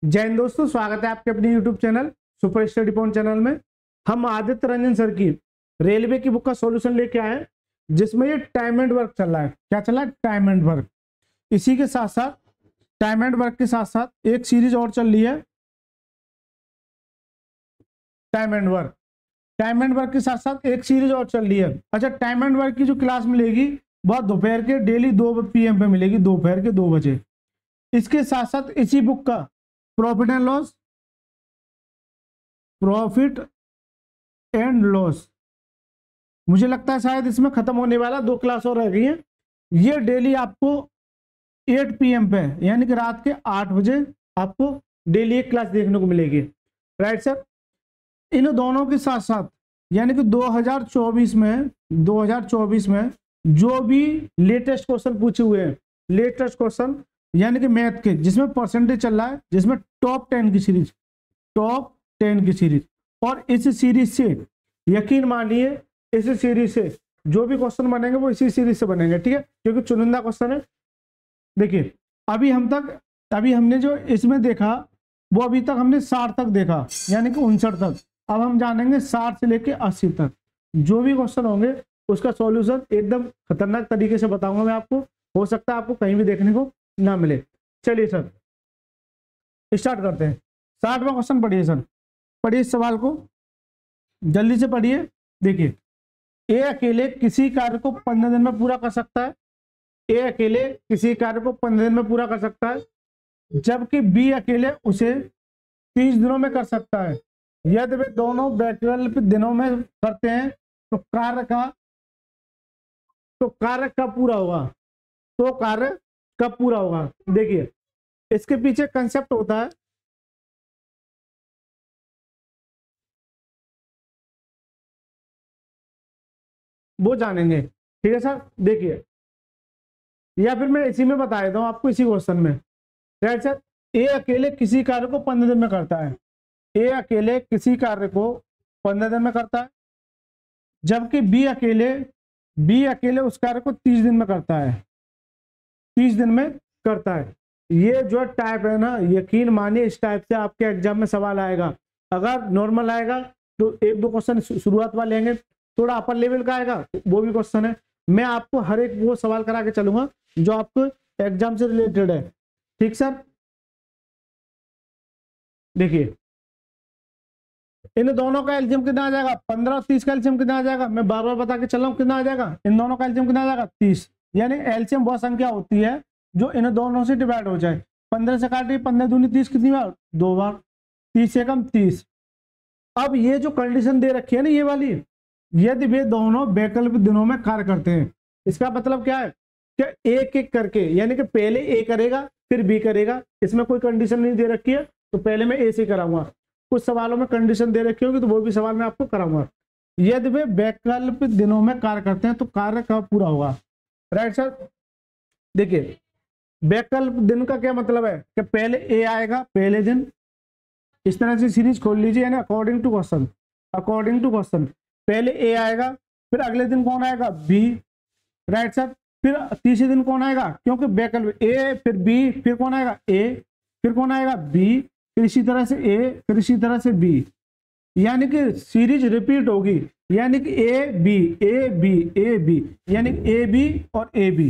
जय हिंद दोस्तों, स्वागत है आपके अपने YouTube channel super study point channel में। हम आदित्य रंजन सर की रेलवे की बुक का सॉल्यूशन लेके आए हैं, जिसमें ये टाइम एंड वर्क चल रहा है। क्या चल रहा है? Time and work. इसी के साथ साथ टाइम एंड वर्क के साथ साथ एक सीरीज और चल रही है, time and work. Time and work के साथ साथ एक सीरीज और चल रही है। अच्छा, टाइम एंड वर्क की जो क्लास मिलेगी वह दोपहर के डेली 2 PM पे मिलेगी, दोपहर के 2 बजे। इसके साथ साथ इसी बुक का profit and loss, profit and loss, मुझे लगता है शायद इसमें खत्म होने वाला, 2 क्लास और रह गई हैं। ये डेली आपको 8 PM पे, यानी कि रात के 8 बजे आपको डेली एक क्लास देखने को मिलेगी। Right sir. इन दोनों के साथ साथ यानी कि 2024 में जो भी लेटेस्ट क्वेश्चन पूछे हुए हैं, लेटेस्ट क्वेश्चन यानी कि मैथ के, जिसमें परसेंटेज चल रहा है, जिसमें टॉप 10 की सीरीज, टॉप 10 की सीरीज। और इस सीरीज से यकीन मानिए, इस सीरीज से जो भी क्वेश्चन बनेंगे वो इसी सीरीज से बनेंगे, ठीक है, क्योंकि चुनिंदा क्वेश्चन है। देखिए, अभी हमने जो इसमें देखा वो अभी तक हमने 60 तक देखा, यानी कि 59 तक। अब हम जानेंगे 60 से लेके 80 तक जो भी क्वेश्चन होंगे उसका सॉल्यूशन एकदम खतरनाक तरीके से बताऊंगा मैं आपको। हो सकता है आपको कहीं भी देखने को ना मिले। चलिए सर, स्टार्ट करते हैं। 60वां क्वेश्चन पढ़िए सर, पढ़िए इस सवाल को, जल्दी से पढ़िए। देखिए, ए अकेले किसी कार्य को 15 दिन में पूरा कर सकता है। ए अकेले किसी कार्य को 15 दिन में पूरा कर सकता है, जबकि बी अकेले उसे 30 दिनों में कर सकता है। यदि वे दोनों वैकल्पिक दिनों में करते हैं तो कार्य कब पूरा होगा? तो कार्य कब पूरा होगा? देखिए, इसके पीछे कंसेप्ट होता है, वो जानेंगे, ठीक है सर। देखिए, या फिर मैं इसी में बता देता हूं आपको, इसी क्वेश्चन में। Right sir. ए अकेले किसी कार्य को 15 दिन में करता है। ए अकेले किसी कार्य को 15 दिन में करता है, जबकि बी अकेले उस कार्य को 30 दिन में करता है। 30 दिन में करता है। ये जो टाइप है ना, यकीन मानिए इस टाइप से आपके एग्जाम में सवाल आएगा। अगर नॉर्मल आएगा तो 1-2 क्वेश्चन शुरुआत वाले आएंगे, थोड़ा अपर लेवल का आएगा वो भी क्वेश्चन है। मैं आपको हर एक वो सवाल करा के चलूंगा जो आपको एग्जाम से रिलेटेड है, ठीक सर। देखिए, इन दोनों का एलसीएम कितना आ जाएगा? 15 और 30 का एलसीएम कितना आ जाएगा? मैं बार बार बता के चल रहा हूँ कितना आ जाएगा। इन दोनों का एलसीएम कितना आ जाएगा? 30। यानी एलसीएम वह संख्या होती है जो इन दोनों से डिवाइड हो जाए। 15 से काटिए, 15 दूनी 30, कितनी बार? 2 बार। 30 से कम 30। अब ये जो कंडीशन दे रखी है ना, ये वाली, यदि वे दोनों वैकल्पिक दिनों में कार्य करते हैं, इसका मतलब क्या है कि एक एक करके, यानी कि पहले ए करेगा फिर बी करेगा। इसमें कोई कंडीशन नहीं दे रखी है तो पहले मैं ए से कराऊंगा। कुछ सवालों में कंडीशन दे रखी होगी तो वो भी सवाल मैं आपको कराऊंगा। यदि वे वैकल्पिक दिनों में कार्य करते हैं तो कार्य कब पूरा होगा? Right sir. देखिए, वैकल्पिक दिन का क्या मतलब है कि पहले ए आएगा पहले दिन, इस तरह से सीरीज खोल लीजिए, यानी अकॉर्डिंग टू क्वेश्चन पहले ए आएगा, फिर अगले दिन कौन आएगा? बी। Right sir. फिर तीसरे दिन कौन आएगा? क्योंकि वैकल्पिक ए, फिर बी, फिर कौन आएगा? ए, फिर कौन आएगा? बी, फिर इसी तरह से ए, फिर इसी तरह से बी, यानी कि सीरीज रिपीट होगी। यानी कि A B A B A B, यानी ए बी और A B,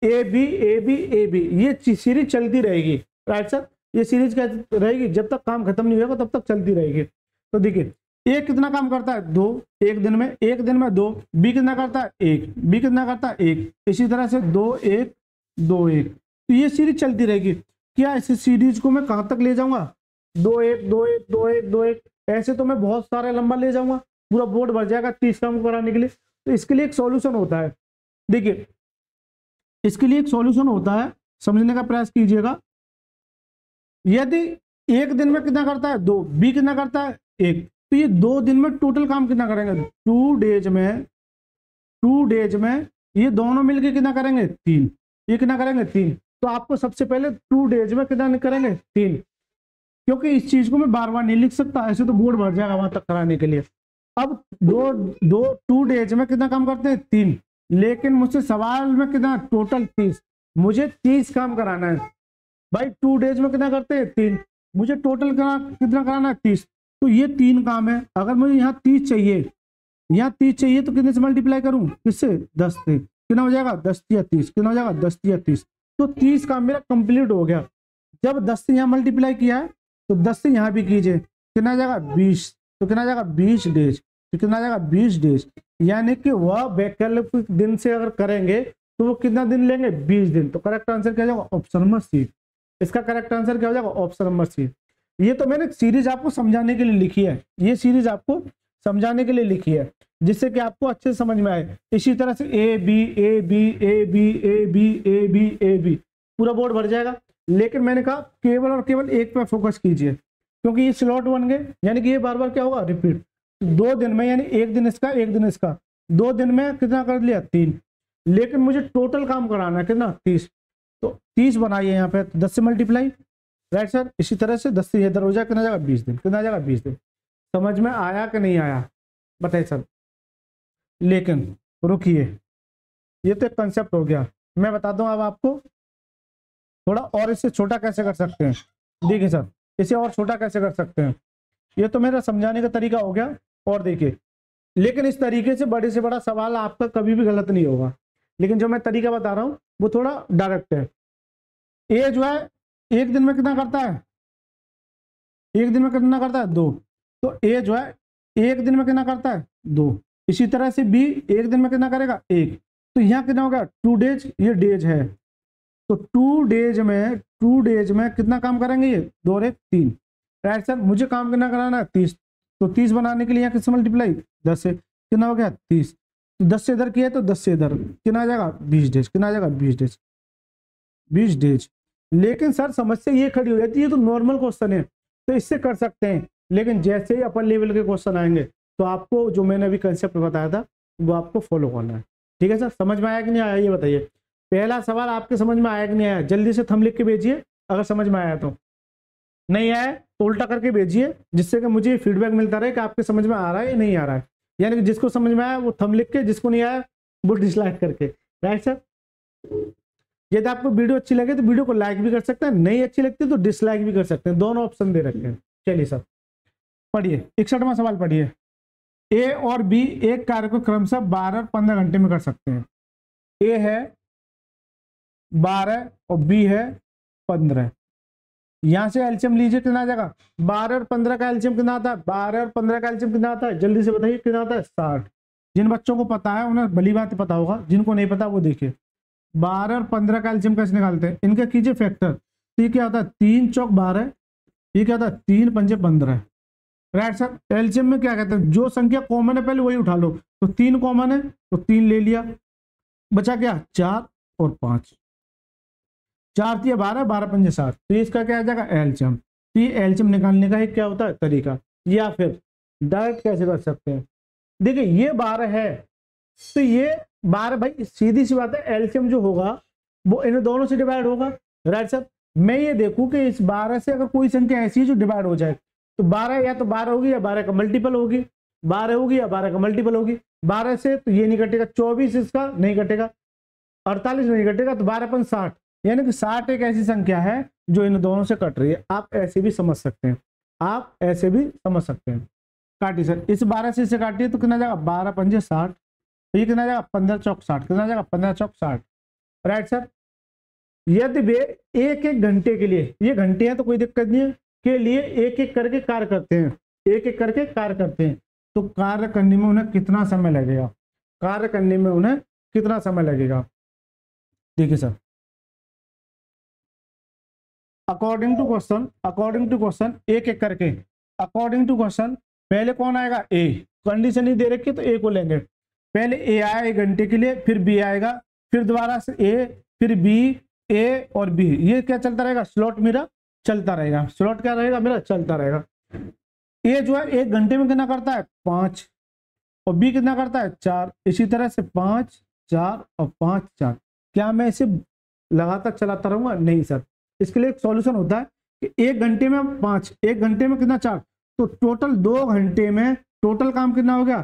A B A B A B, ये सीरीज चलती रहेगी। Right sir. ये सीरीज क्या रहेगी? जब तक काम खत्म नहीं होगा तब तक चलती रहेगी। तो देखिए, ए कितना काम करता है? 2 एक दिन में 2। बी कितना करता है? 1। बी कितना करता है? 1। इसी तरह से 2 1 2 1, तो ये सीरीज चलती रहेगी। क्या इस सीरीज को मैं कहां तक ले जाऊंगा? 2 1 2 1 2 1 2 1, ऐसे तो मैं बहुत सारा लंबा ले जाऊंगा, पूरा बोर्ड भर जाएगा 30 काम कराने के लिए। तो इसके लिए एक सॉल्यूशन होता है। देखिए, इसके लिए एक सॉल्यूशन होता है, समझने का प्रयास कीजिएगा। यदि एक दिन में कितना करता है? 2। बी कितना करता है? 1। तो ये 2 दिन में टोटल काम कितना करेंगे? 2 डेज में ये दोनों मिलकर कितना करेंगे? 3। ये कितना करेंगे? 3। तो आपको सबसे पहले 2 डेज में कितना करेंगे? 3, क्योंकि इस चीज को मैं बार बार नहीं लिख सकता, ऐसे तो बोर्ड भर जाएगा वहां तक कराने के लिए। अब 2 डेज में कितना काम करते हैं? 3। लेकिन मुझसे सवाल में कितना? टोटल 30। मुझे 30 काम कराना है भाई। 2 डेज में कितना करते हैं? 3। मुझे टोटल कितना कराना है 30। तो ये 3 काम है। अगर मुझे यहाँ 30 चाहिए, यहाँ 30 चाहिए, तो कितने से मल्टीप्लाई करूं, किससे, 10 से। कितना हो जाएगा, 10 या 30, कितना हो जाएगा, 10 या 30। तो 30 काम मेरा कंप्लीट हो गया। जब 10 से यहाँ मल्टीप्लाई किया है तो 10 से यहाँ भी कीजिए, कितना आ जाएगा 20। तो कितना आ जाएगा 20 डेज। तो कितना आ जाएगा 20 डेज, यानी कि वह वैकल्पिक दिन से अगर करेंगे तो वो कितना दिन लेंगे, 20 दिन। तो करेक्ट आंसर क्या हो जाएगा, ऑप्शन नंबर सी। इसका करेक्ट आंसर क्या हो जाएगा, ऑप्शन नंबर सी। ये तो मैंने सीरीज आपको समझाने के लिए लिखी है, ये सीरीज आपको समझाने के लिए लिखी है, जिससे कि आपको अच्छे से समझ में आए। इसी तरह से A B A B A B A B A B A B पूरा बोर्ड भर जाएगा। लेकिन मैंने कहा केवल और केवल एक पे फोकस कीजिए, क्योंकि ये स्लॉट बन गए, यानी कि ये बार बार क्या होगा, रिपीट। 2 दिन में, यानी एक दिन इसका एक दिन इसका, 2 दिन में कितना कर लिया, 3। लेकिन मुझे टोटल काम कराना है कितना, 30। तो 30 बनाइए यहाँ पे, 10 से मल्टीप्लाई, राइट सर। इसी तरह से 10 से इधर हो जाए, कितना जाएगा 20 दिन, कितना जाएगा 20 दिन। समझ में आया कि नहीं आया, बताइए सर। लेकिन रुकिए, ये तो एक कंसेप्ट हो गया। मैं बता दूं अब आपको थोड़ा और इससे छोटा कैसे कर सकते हैं। देखिए सर, इसे और छोटा कैसे कर सकते हैं, ये तो मेरा समझाने का तरीका हो गया। और देखिए, लेकिन इस तरीके से बड़े बड़ा सवाल आपका कभी भी गलत नहीं होगा। लेकिन जो मैं तरीका बता रहा हूं वो थोड़ा डायरेक्ट है। ए जो है एक दिन में कितना करता है, एक दिन में कितना करता है, 2। तो ए जो है एक दिन में कितना करता है, 2। इसी तरह से बी एक दिन में कितना करेगा, 1। तो यहाँ कितना होगा, 2 डेज, ये डेज है। तो 2 डेज में कितना काम करेंगे, ये 2 और 1 3, राइट सर। मुझे काम कितना कराना है, 30। तो 30 बनाने के लिए यहाँ किससे मल्टीप्लाई, 10 से, कितना हो गया 30। तो 10 से इधर किया तो 10 से इधर, कितना आ जाएगा 20 डेज, कितना आ जाएगा 20 डेज, 20 डेज। लेकिन सर समस्या ये खड़ी हो जाती है, ये तो नॉर्मल क्वेश्चन है तो इससे कर सकते हैं। लेकिन जैसे ही अपर लेवल के क्वेश्चन आएंगे तो आपको जो मैंने अभी कंसेप्ट बताया था वो आपको फॉलो करना है। ठीक है सर, समझ में आया कि नहीं आया, ये बताइए। पहला सवाल आपके समझ में आया कि नहीं आया, जल्दी से थंब लिख के भेजिए अगर समझ में आया तो। नहीं आया तो उल्टा करके भेजिए, जिससे कि मुझे फीडबैक मिलता रहे कि आपके समझ में आ रहा है या नहीं आ रहा है। यानी कि जिसको समझ में आया वो थंब लिख के, जिसको नहीं आया वो डिसलाइक करके, राइट सर। यदि आपको वीडियो अच्छी लगे तो वीडियो को लाइक भी कर सकते हैं, नहीं अच्छी लगती तो डिसलाइक भी कर सकते हैं, दोनों ऑप्शन दे रखे हैं। चलिए सर पढ़िए, 61वां सवाल पढ़िए। ए और बी एक कार्य को क्रमशः 12 और 15 घंटे में कर सकते हैं। ए है 12 और बी है 15। यहां से एलसीएम लीजिए, कितना आ जाएगा, 12 और 15 का एलसीएम कितना आता है, 12 और 15 का एलसीएम कितना आता है, जल्दी से बताइए कितना आता है, 60। जिन बच्चों को पता है उन्हें भली बात पता होगा, जिनको नहीं पता वो देखिए। 12 और 15 का एलसीएम कैसे निकालते हैं, इनका कीजिए फैक्टर। तो ये क्या होता है, 3 चौक 12, ये क्या होता है 3 पंजे 15, राइट सर। एलसीएम में क्या कहते हैं, जो संख्या कॉमन है पहले वही उठा लो। तो 3 कॉमन है तो 3 ले लिया, बचा क्या 4 और 5, 4 दिया 12, 12 पंजे 60। तो इसका क्या आ जाएगा एलसीएम। तो ये एलसीएम निकालने का एक क्या होता है तरीका, या फिर डायरेक्ट कैसे कर सकते हैं। देखिए ये 12 है तो ये 12, भाई सीधी सी बात है, एलसीएम जो होगा वो इन दोनों से डिवाइड होगा, राइट सर। मैं ये देखूं कि इस 12 से अगर कोई संख्या ऐसी है जो डिवाइड हो जाए, तो 12 या तो 12 होगी या 12 का मल्टीपल होगी, 12 होगी या 12 का मल्टीपल होगी। 12 से तो ये नहीं कटेगा, 24 इसका नहीं कटेगा, 48 नहीं कटेगा, तो 12 अपन 60, यानी कि 60 एक ऐसी संख्या है जो इन दोनों से कट रही है। आप ऐसे भी समझ सकते हैं, आप ऐसे भी समझ सकते हैं। काटिए सर, इस 12 से इसे काटिए तो कितना जाएगा 12 पंजे 60, तो ये कितना जाएगा 15 चौक 60, कितना जाएगा 15 चौक 60, राइट सर। यदि वे एक एक घंटे के लिए, ये घंटे हैं तो कोई दिक्कत नहीं है, के लिए एक एक करके कार्य करते हैं, एक एक करके कार्य करते हैं, तो कार्य करने में उन्हें कितना समय लगेगा, कार्य करने में उन्हें कितना समय लगेगा। देखिए सर, अकॉर्डिंग टू क्वेश्चन एक एक करके, अकॉर्डिंग टू क्वेश्चन पहले कौन आएगा, ए। कंडीशन ही दे रखी है तो ए को लेंगे। पहले ए आया 1 घंटे के लिए, फिर बी आएगा, फिर दोबारा से ए, फिर बी, ए और बी, ये क्या चलता रहेगा, स्लॉट मेरा चलता रहेगा, स्लॉट क्या रहेगा मेरा चलता रहेगा। ए जो है 1 घंटे में कितना करता है 5, और बी कितना करता है 4। इसी तरह से 5 4 और 5 4। क्या मैं इसे लगातार चलाता रहूंगा, नहीं सर। इसके लिए एक सॉल्यूशन होता है कि 1 घंटे में 5, 1 घंटे में कितना 4, तो टोटल 2 घंटे में टोटल काम कितना हो गया,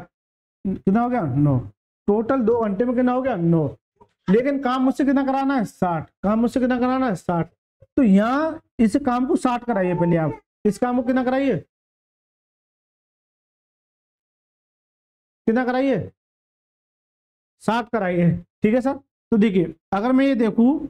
कितना हो गया 9। टोटल 2 घंटे में कितना हो गया 9, लेकिन काम मुझसे कितना कराना है 60, काम मुझसे कितना कराना है 60। तो यहाँ इस काम को 60 कराइए पहले आप, इस काम को कितना कराइए, कितना कराइए, 60 कराइए। ठीक है सर। तो देखिए अगर मैं ये देखूं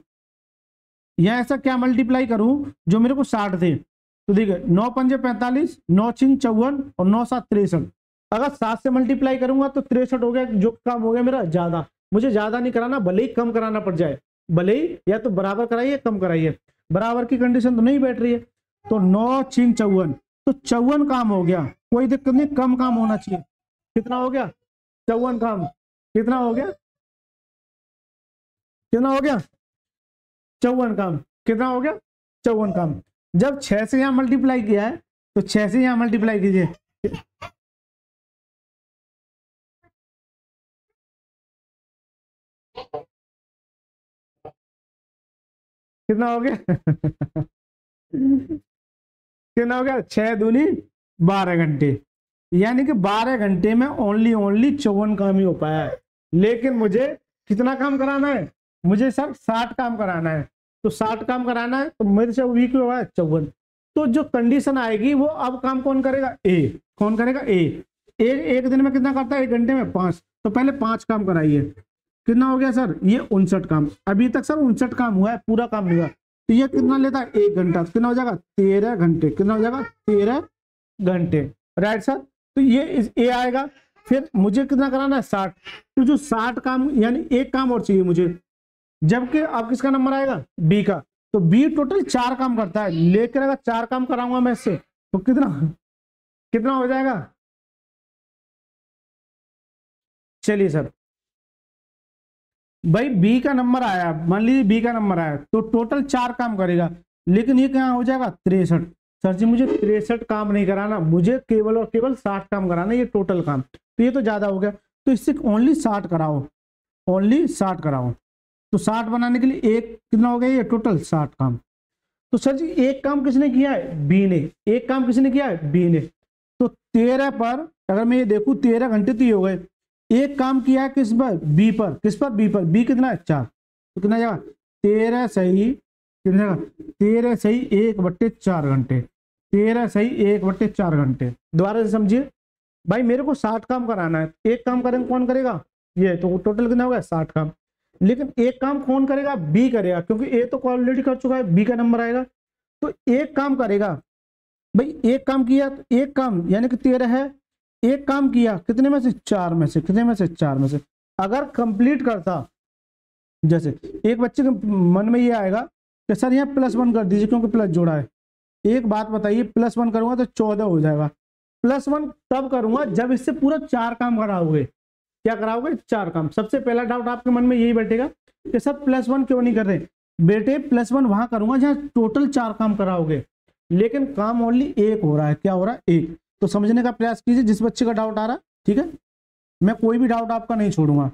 यहाँ ऐसा क्या मल्टीप्लाई करूं जो मेरे को 60 थे, तो देखिए 9 पंजे 45, 9 छिंग 54 और 9 7 63। अगर 7 से मल्टीप्लाई करूंगा तो 63 हो गया, जो काम हो गया मेरा ज्यादा। मुझे ज्यादा नहीं कराना, भले ही कम कराना पड़ जाए, भले ही या तो बराबर कराइए कम कराइए, बराबर की कंडीशन तो नहीं बैठ रही है। तो 9 छिंग 54, तो 54 काम हो गया, कोई दिक्कत नहीं, कम काम होना चाहिए। कितना हो गया, 54 काम, कितना हो गया, कितना हो गया, 54 काम, कितना हो गया, 54 काम। जब 6 से यहां मल्टीप्लाई किया है तो 6 से यहां मल्टीप्लाई कीजिए, कितना हो गया कितना हो गया, 6 दूनी 12 घंटे। यानी कि 12 घंटे में ओनली 54 काम ही हो पाया है। लेकिन मुझे कितना काम कराना है, मुझे सर 60 काम कराना है। तो 60 काम कराना है तो मेरे से वीक हुआ है 54। तो जो कंडीशन आएगी वो अब काम कौन करेगा, ए। कौन करेगा, ए। एक दिन में कितना करता है, 1 घंटे में 5। तो पहले 5 काम कराइए। कितना हो गया सर, ये 59 काम। अभी तक सर 59 काम हुआ है, पूरा काम नहीं हुआ। तो ये कितना लेता है, 1 घंटा। कितना हो जाएगा, 13 घंटे। कितना हो जाएगा, 13 घंटे। Right sir. तो ये आएगा। फिर मुझे कितना कराना है, 60। तो जो 60 काम यानी एक काम और चाहिए मुझे, जबकि अब किसका नंबर आएगा, बी का। तो बी टोटल 4 काम करता है, लेकर अगर 4 काम कराऊंगा मैं इससे तो कितना कितना हो जाएगा। चलिए सर, भाई बी का नंबर आया, मान लीजिए बी का नंबर आया तो टोटल 4 काम करेगा, लेकिन ये क्या हो जाएगा, 63। सर जी मुझे 63 काम नहीं कराना, मुझे केवल और केवल 60 काम कराना, ये टोटल काम। तो ये तो ज्यादा हो गया, तो इससे ओनली 60 कराओ, ओनली 60 कराओ। तो 60 बनाने के लिए एक कितना हो गया, ये टोटल 60 काम। तो सर जी एक काम किसने किया है, बी ने। एक काम किसने किया है, बी ने। तो 13 पर अगर मैं ये देखूं 13 घंटे तो ये हो गए। एक काम किया है किस पर, बी पर। किस पर, बी पर। बी कितना है, 4। तो कितना जाएगा, 13 सही कितना, 13 सही 1/4 घंटे। 13 सही 1/4 घंटे। दोबारा से समझिए भाई, मेरे को 60 काम कराना है। एक काम करेंगे कौन करेगा, ये। तो टोटल कितना होगा, 60 काम। लेकिन एक काम कौन करेगा, बी करेगा, क्योंकि ए तो ऑलरेडी कर चुका है, बी का नंबर आएगा। तो एक काम करेगा भाई, एक काम किया तो एक काम यानी कि 13 है। एक काम किया कितने में से, 4 में से। कितने में से, 4 में से। अगर कंप्लीट करता, जैसे एक बच्चे के मन में ये आएगा कि सर यहाँ +1 कर दीजिए क्योंकि प्लस जोड़ा है। एक बात बताइए, +1 करूंगा तो 14 हो जाएगा। +1 तब करूंगा जब इससे पूरा 4 काम कराओगे। क्या कराओगे, 4 काम। सबसे पहला डाउट आपके मन में यही बैठेगा कि सर +1 क्यों नहीं कर रहे। बेटे +1 वहां करूंगा जहां टोटल 4 काम कराओगे, लेकिन काम ओनली एक हो रहा है। क्या हो रहा है, एक। तो समझने का प्रयास कीजिए जिस बच्चे का डाउट आ रहा है, ठीक है। मैं कोई भी डाउट आपका नहीं छोड़ूंगा।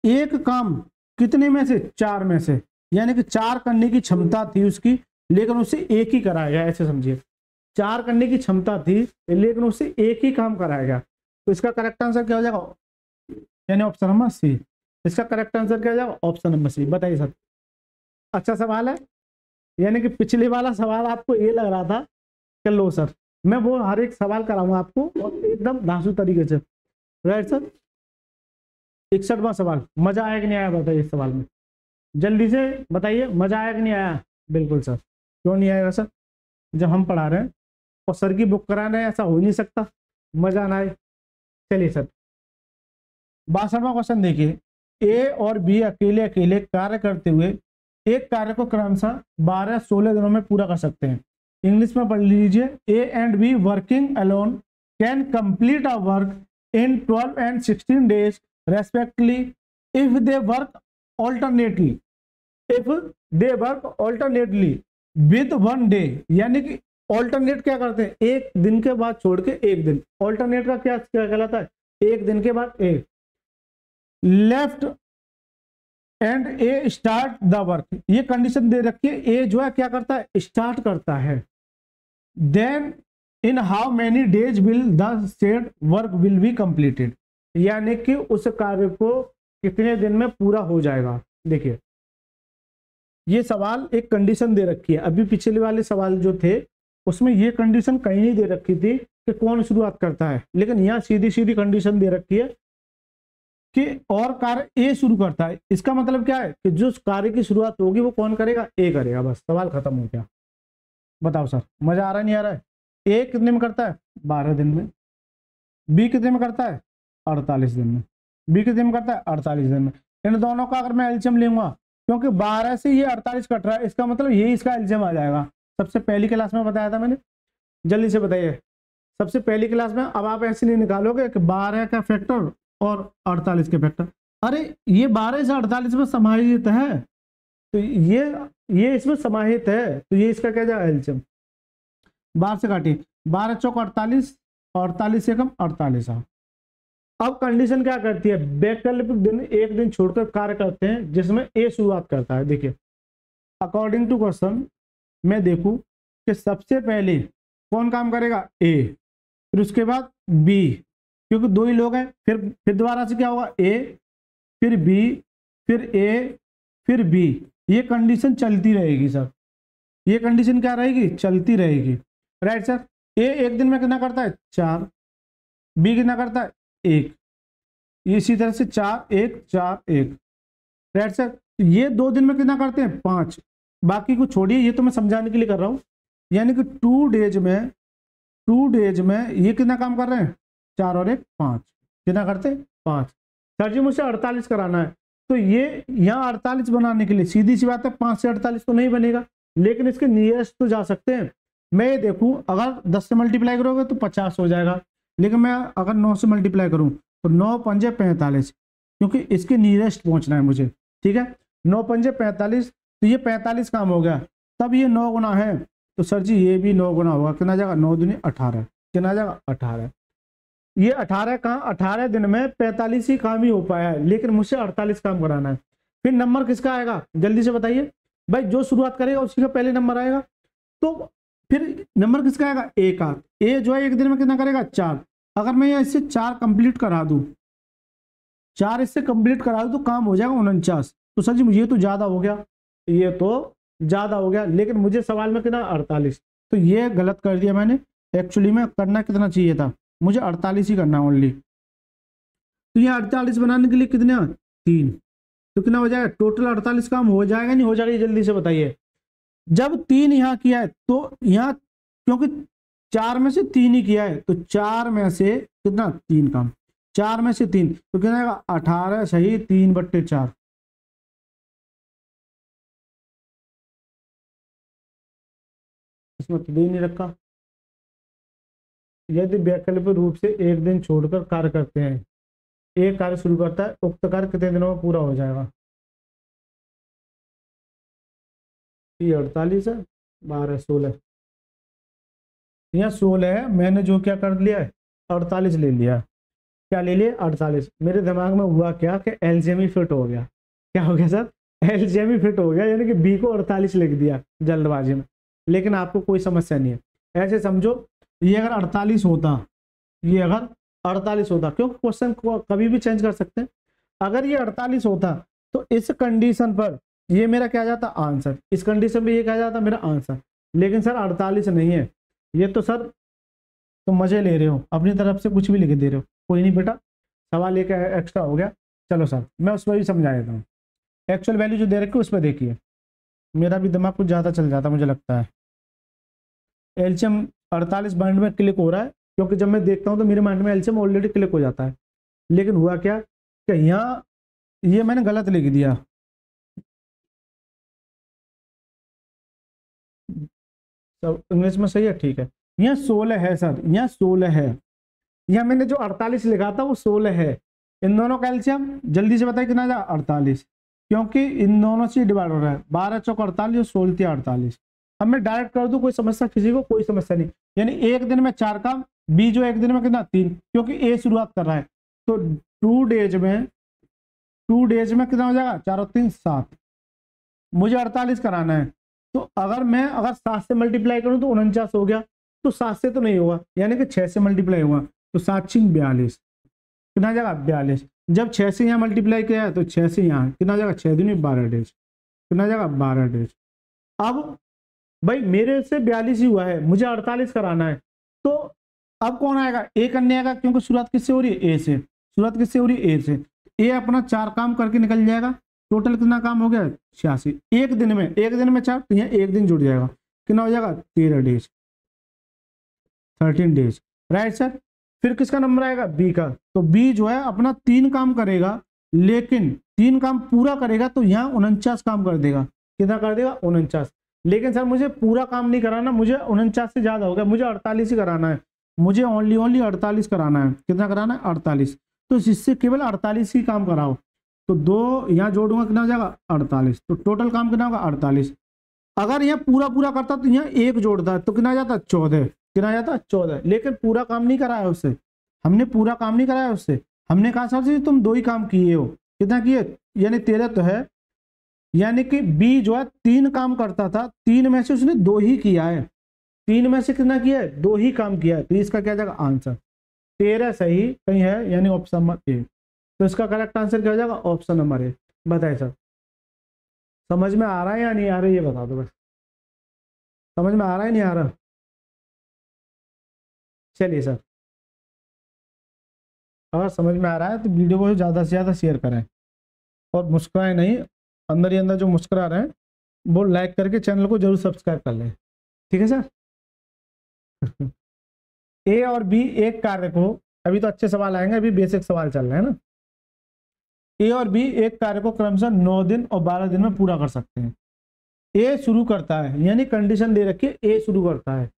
एक काम कितने में से, 4 में से। यानी कि 4 करने की क्षमता थी उसकी, लेकिन उससे एक ही कराया गया। ऐसे समझिए, 4 करने की क्षमता थी लेकिन उससे एक ही काम कराया गया। तो इसका करेक्ट आंसर क्या हो जाएगा, यानी ऑप्शन नंबर सी। इसका करेक्ट आंसर क्या हो जाएगा, ऑप्शन नंबर सी। बताइए सर, अच्छा सवाल है। यानी कि पिछले वाला सवाल आपको ये लग रहा था कि लो सर मैं वो हर एक सवाल कराऊंगा आपको और एकदम धांसू तरीके से। Right sir. 61वां सवाल, मजा आया कि नहीं आया बताइए इस सवाल में, जल्दी से बताइए, मजा आया कि नहीं आया। बिल्कुल सर, क्यों नहीं आएगा सर, जब हम पढ़ा रहे हैं और सर की बुक करा रहे हैं, ऐसा हो नहीं सकता मजा ना आए। चलिए सर, 62वां क्वेश्चन देखिए। ए और बी अकेले अकेले कार्य करते हुए एक कार्य को क्रमशः 12-16 दिनों में पूरा कर सकते हैं। इंग्लिश में पढ़ लीजिए, A and be working alone can complete a work in 12 and 16 days respectively if they work alternately, if they work alternately with 1 day। यानी कि ऑल्टरनेट क्या करते हैं, एक दिन के बाद छोड़ के एक दिन। ऑल्टरनेट का क्या कहलाता है, एक दिन के बाद एक। Left and A start the work, ये कंडीशन दे रखी है। ए जो है क्या करता है, स्टार्ट करता है। Then in how many days will the said work will be completed, यानी कि उस कार्य को कितने दिन में पूरा हो जाएगा। देखिए ये सवाल एक कंडीशन दे रखी है। अभी पिछले वाले सवाल जो थे उसमें ये कंडीशन कहीं नहीं दे रखी थी कि कौन शुरुआत करता है, लेकिन यहाँ सीधी सीधी कंडीशन दे रखी है कि और कार्य ए शुरू करता है। इसका मतलब क्या है कि जो कार्य की शुरुआत होगी वो कौन करेगा, ए करेगा। बस सवाल खत्म हो गया। बताओ सर, मजा आ रहा नहीं आ रहा है? ए कितने में करता है, 12 दिन में। बी कितने में करता है, 48 दिन में। बी कितने में करता है, 48 दिन में। इन दोनों का अगर मैं एलसीएम लूंगा, क्योंकि 12 से ये 48 कट रहा है, इसका मतलब ये इसका एलसीएम आ जाएगा। सबसे पहली क्लास में बताया था मैंने, जल्दी से बताइए। सबसे पहली क्लास में अब आप ऐसे नहीं निकालोगे कि 12 का फैक्टर और 48 के फैक्टर। अरे ये 12 से 48 में समाहित है, तो ये इसमें समाहित है, तो ये इसका क्या जाएगा, एलसीएम। 12 से काटिए, 12 चौक 48, 48 से कम 48 आ। अब कंडीशन क्या करती है, वैकल्पिक दिन एक दिन छोड़कर कार्य करते हैं जिसमें ए शुरुआत करता है। देखिए अकॉर्डिंग टू क्वेश्चन मैं देखूं कि सबसे पहले कौन काम करेगा, ए, फिर उसके बाद बी, क्योंकि दो ही लोग हैं। फिर दोबारा से क्या होगा, ए, फिर बी, फिर ए, फिर बी। ये कंडीशन चलती रहेगी सर, ये कंडीशन क्या रहेगी, चलती रहेगी। Right sir. ए एक दिन में कितना करता है, 4। बी कितना करता है, 1। इसी तरह से 4 1 4 1। Right sir. ये 2 दिन में कितना करते हैं, 5। बाकी को छोड़िए, ये तो मैं समझाने के लिए कर रहा हूं। यानी कि 2 डेज में ये कितना काम कर रहे हैं, 4 और 1 5। कितना करते हैं, 5। सर जी मुझसे 48 कराना है, तो ये यहाँ 48 बनाने के लिए सीधी सी बात है, 5 से 48 तो नहीं बनेगा, लेकिन इसके नियरेस्ट तो जा सकते हैं। मैं ये देखूं अगर 10 से मल्टीप्लाई करोगे तो 50 हो जाएगा, लेकिन मैं अगर 9 से मल्टीप्लाई करूं तो 9 पंजे 45, क्योंकि इसके नियरेस्ट पहुंचना है मुझे। ठीक है, 9 पंजे 45, तो ये 45 काम हो गया। तब ये 9 गुना है, तो सर जी ये भी 9 गुना होगा। कितना जाएगा, 9 दूनी 18। कितना जाएगा, 18। ये 18 कहाँ, 18 दिन में 45 ही काम ही हो पाया है, लेकिन मुझसे 48 काम कराना है। फिर नंबर किसका आएगा, जल्दी से बताइए भाई। जो शुरुआत करेगा उसी का पहले नंबर आएगा, तो फिर नंबर किसका आएगा, ए का। ए जो है एक दिन में कितना करेगा, 4। अगर मैं ये इससे 4 कंप्लीट करा दूं, 4 इससे कंप्लीट करा दूं तो काम हो जाएगा 49। तो सर जी मुझे तो ज्यादा हो गया, ये तो ज्यादा हो गया, लेकिन मुझे सवाल में कितना, 48। तो ये गलत कर दिया मैंने। एक्चुअली में करना कितना चाहिए था, मुझे 48 ही करना ओनली। तो ये 48 बनाने के लिए कितने, 3। तो कितना हो जाएगा, टोटल 48 काम हो जाएगा नहीं हो जाएगा, जल्दी से बताइए। जब 3 यहाँ किया है तो यहाँ, क्योंकि 4 में से 3 ही किया है, तो 4 में से कितना, 3 काम। 4 में से 3 तो कितना आएगा, 18 सही 3/4। इसमें तो दे नहीं रखा। यदि वैकल्पिक रूप से एक दिन छोड़कर कार्य करते हैं, एक कार्य शुरू करता है, उक्त कार्य कितने दिनों में पूरा हो जाएगा। ये 48 है, 12 16, यहाँ 16 है। मैंने जो क्या कर लिया है, 48 ले लिया। क्या ले लिया, 48। मेरे दिमाग में हुआ क्या कि एलसीएम ही फिट हो गया। क्या हो गया सर, एलसीएम ही फिट हो गया, यानी कि बी को 48 लिख दिया जल्दबाजी में। लेकिन आपको कोई समस्या नहीं है, ऐसे समझो ये अगर 48 होता, ये अगर 48 होता, क्योंकि क्वेश्चन को कभी भी चेंज कर सकते हैं। अगर ये 48 होता तो इस कंडीशन पर ये मेरा क्या जाता, आंसर। इस कंडीशन पे ये क्या जाता, मेरा आंसर। लेकिन सर 48 नहीं है ये, तो सर तुम मजे ले रहे हो, अपनी तरफ से कुछ भी लिख दे रहे हो। कोई नहीं बेटा, सवाल एक एक्स्ट्रा हो गया। चलो सर मैं उस पर भी समझा देता हूँ। एक्चुअल वैल्यू जो दे रखी है उस पर देखिए, मेरा भी दिमाग कुछ ज़्यादा चल जाता मुझे लगता है। एलसीएम 48 माइंड में क्लिक हो रहा है, क्योंकि जब मैं देखता हूँ तो मेरे माइंड में एलसीएम ऑलरेडी क्लिक हो जाता है। लेकिन हुआ क्या कि यहाँ ये मैंने गलत लिख दिया। सब इंग्लिश में सही है, ठीक है। यहाँ 16 है सर, यहाँ 16 है। यहाँ मैंने जो 48 लिखा था वो 16 है। इन दोनों का एलसीएम जल्दी से बताइए कितना आ जाएगा, 48, क्योंकि इन दोनों से डिवाइड हो रहा है। 12 चौक 48 और 16 48। अब मैं डायरेक्ट कर दूं, कोई समस्या किसी को, कोई समस्या नहीं। यानी एक दिन में 4 काम, बी जो एक दिन में कितना, 3, क्योंकि ए शुरुआत कर रहा है। तो 2 डेज में कितना हो जाएगा, 4 और 3 7। मुझे 48 कराना है, तो अगर 7 से मल्टीप्लाई करूं तो 49 हो गया। तो 7 से तो नहीं होगा, यानी कि 6 से मल्टीप्लाई होगा, तो 7 6 42। कितना जाएगा, 42। जब 6 से यहाँ मल्टीप्लाई किया है तो 6 से यहाँ कितना जाएगा, 6 दूनी 12 डेज। कितना जाएगा, 12 डेज। अब भाई मेरे से 42 ही हुआ है, मुझे 48 कराना है। तो अब कौन आएगा, ए करने आएगा, क्योंकि शुरुआत किससे हो रही है, ए से। शुरुआत किससे हो रही है, ए से। ए अपना 4 काम करके निकल जाएगा। टोटल कितना काम हो गया, 86। एक दिन में 4, तो यहाँ एक दिन जुड़ जाएगा, कितना हो जाएगा, 13 डेज, 13 डेज। Right sir. फिर किसका नंबर आएगा, बी का। तो बी जो है अपना 3 काम करेगा, लेकिन 3 काम पूरा करेगा तो यहाँ 49 काम कर देगा। कितना कर देगा, 49। लेकिन सर मुझे पूरा काम नहीं कराना, मुझे 49 से ज्यादा हो गया, मुझे 48 ही कराना है, मुझे ओनली 48 कराना है। कितना कराना है, 48। तो इससे केवल 48 ही काम कराओ। तो 2 यहाँ जोड़ूंगा, कितना हो जाएगा, 48। तो टोटल काम कितना होगा, 48। अगर यहाँ पूरा करता तो यहाँ 1 जोड़ता है तो कितना आ जाता, 14। कितना आ जाता, 14। लेकिन पूरा काम नहीं कराया उससे, हमने पूरा काम नहीं कराया उससे। हमने कहा सर जी तुम 2 ही काम किए हो। कितना किए, यानी 13 तो है, यानी कि बी जो है 3 काम करता था, 3 में से उसने 2 ही किया है। 3 में से कितना किया है, 2 ही काम किया है। तो इसका क्या जाएगा आंसर, 13 सही कहीं है, यानी ऑप्शन नंबर ए। तो इसका करेक्ट आंसर क्या हो जाएगा, ऑप्शन नंबर ए। बताइए सर समझ में आ रहा है या नहीं आ रहा है, ये बता दो बस, समझ में आ रहा है नहीं आ रहा। चलिए सर, अगर समझ में आ रहा है तो वीडियो को ज़्यादा से ज़्यादा शेयर करें, और मुस्कुराएं नहीं, अंदर ही अंदर जो मुस्कुरा रहे हैं वो लाइक करके चैनल को जरूर सब्सक्राइब कर लें। ठीक है सर। ए और बी एक कार्य को, अभी तो अच्छे सवाल आएंगे, अभी बेसिक सवाल चल रहे हैं ना। ए और बी एक कार्य को क्रमशः 9 दिन और 12 दिन में पूरा कर सकते हैं। ए शुरू करता है, यानी कंडीशन दे रखी है, ए शुरू करता है,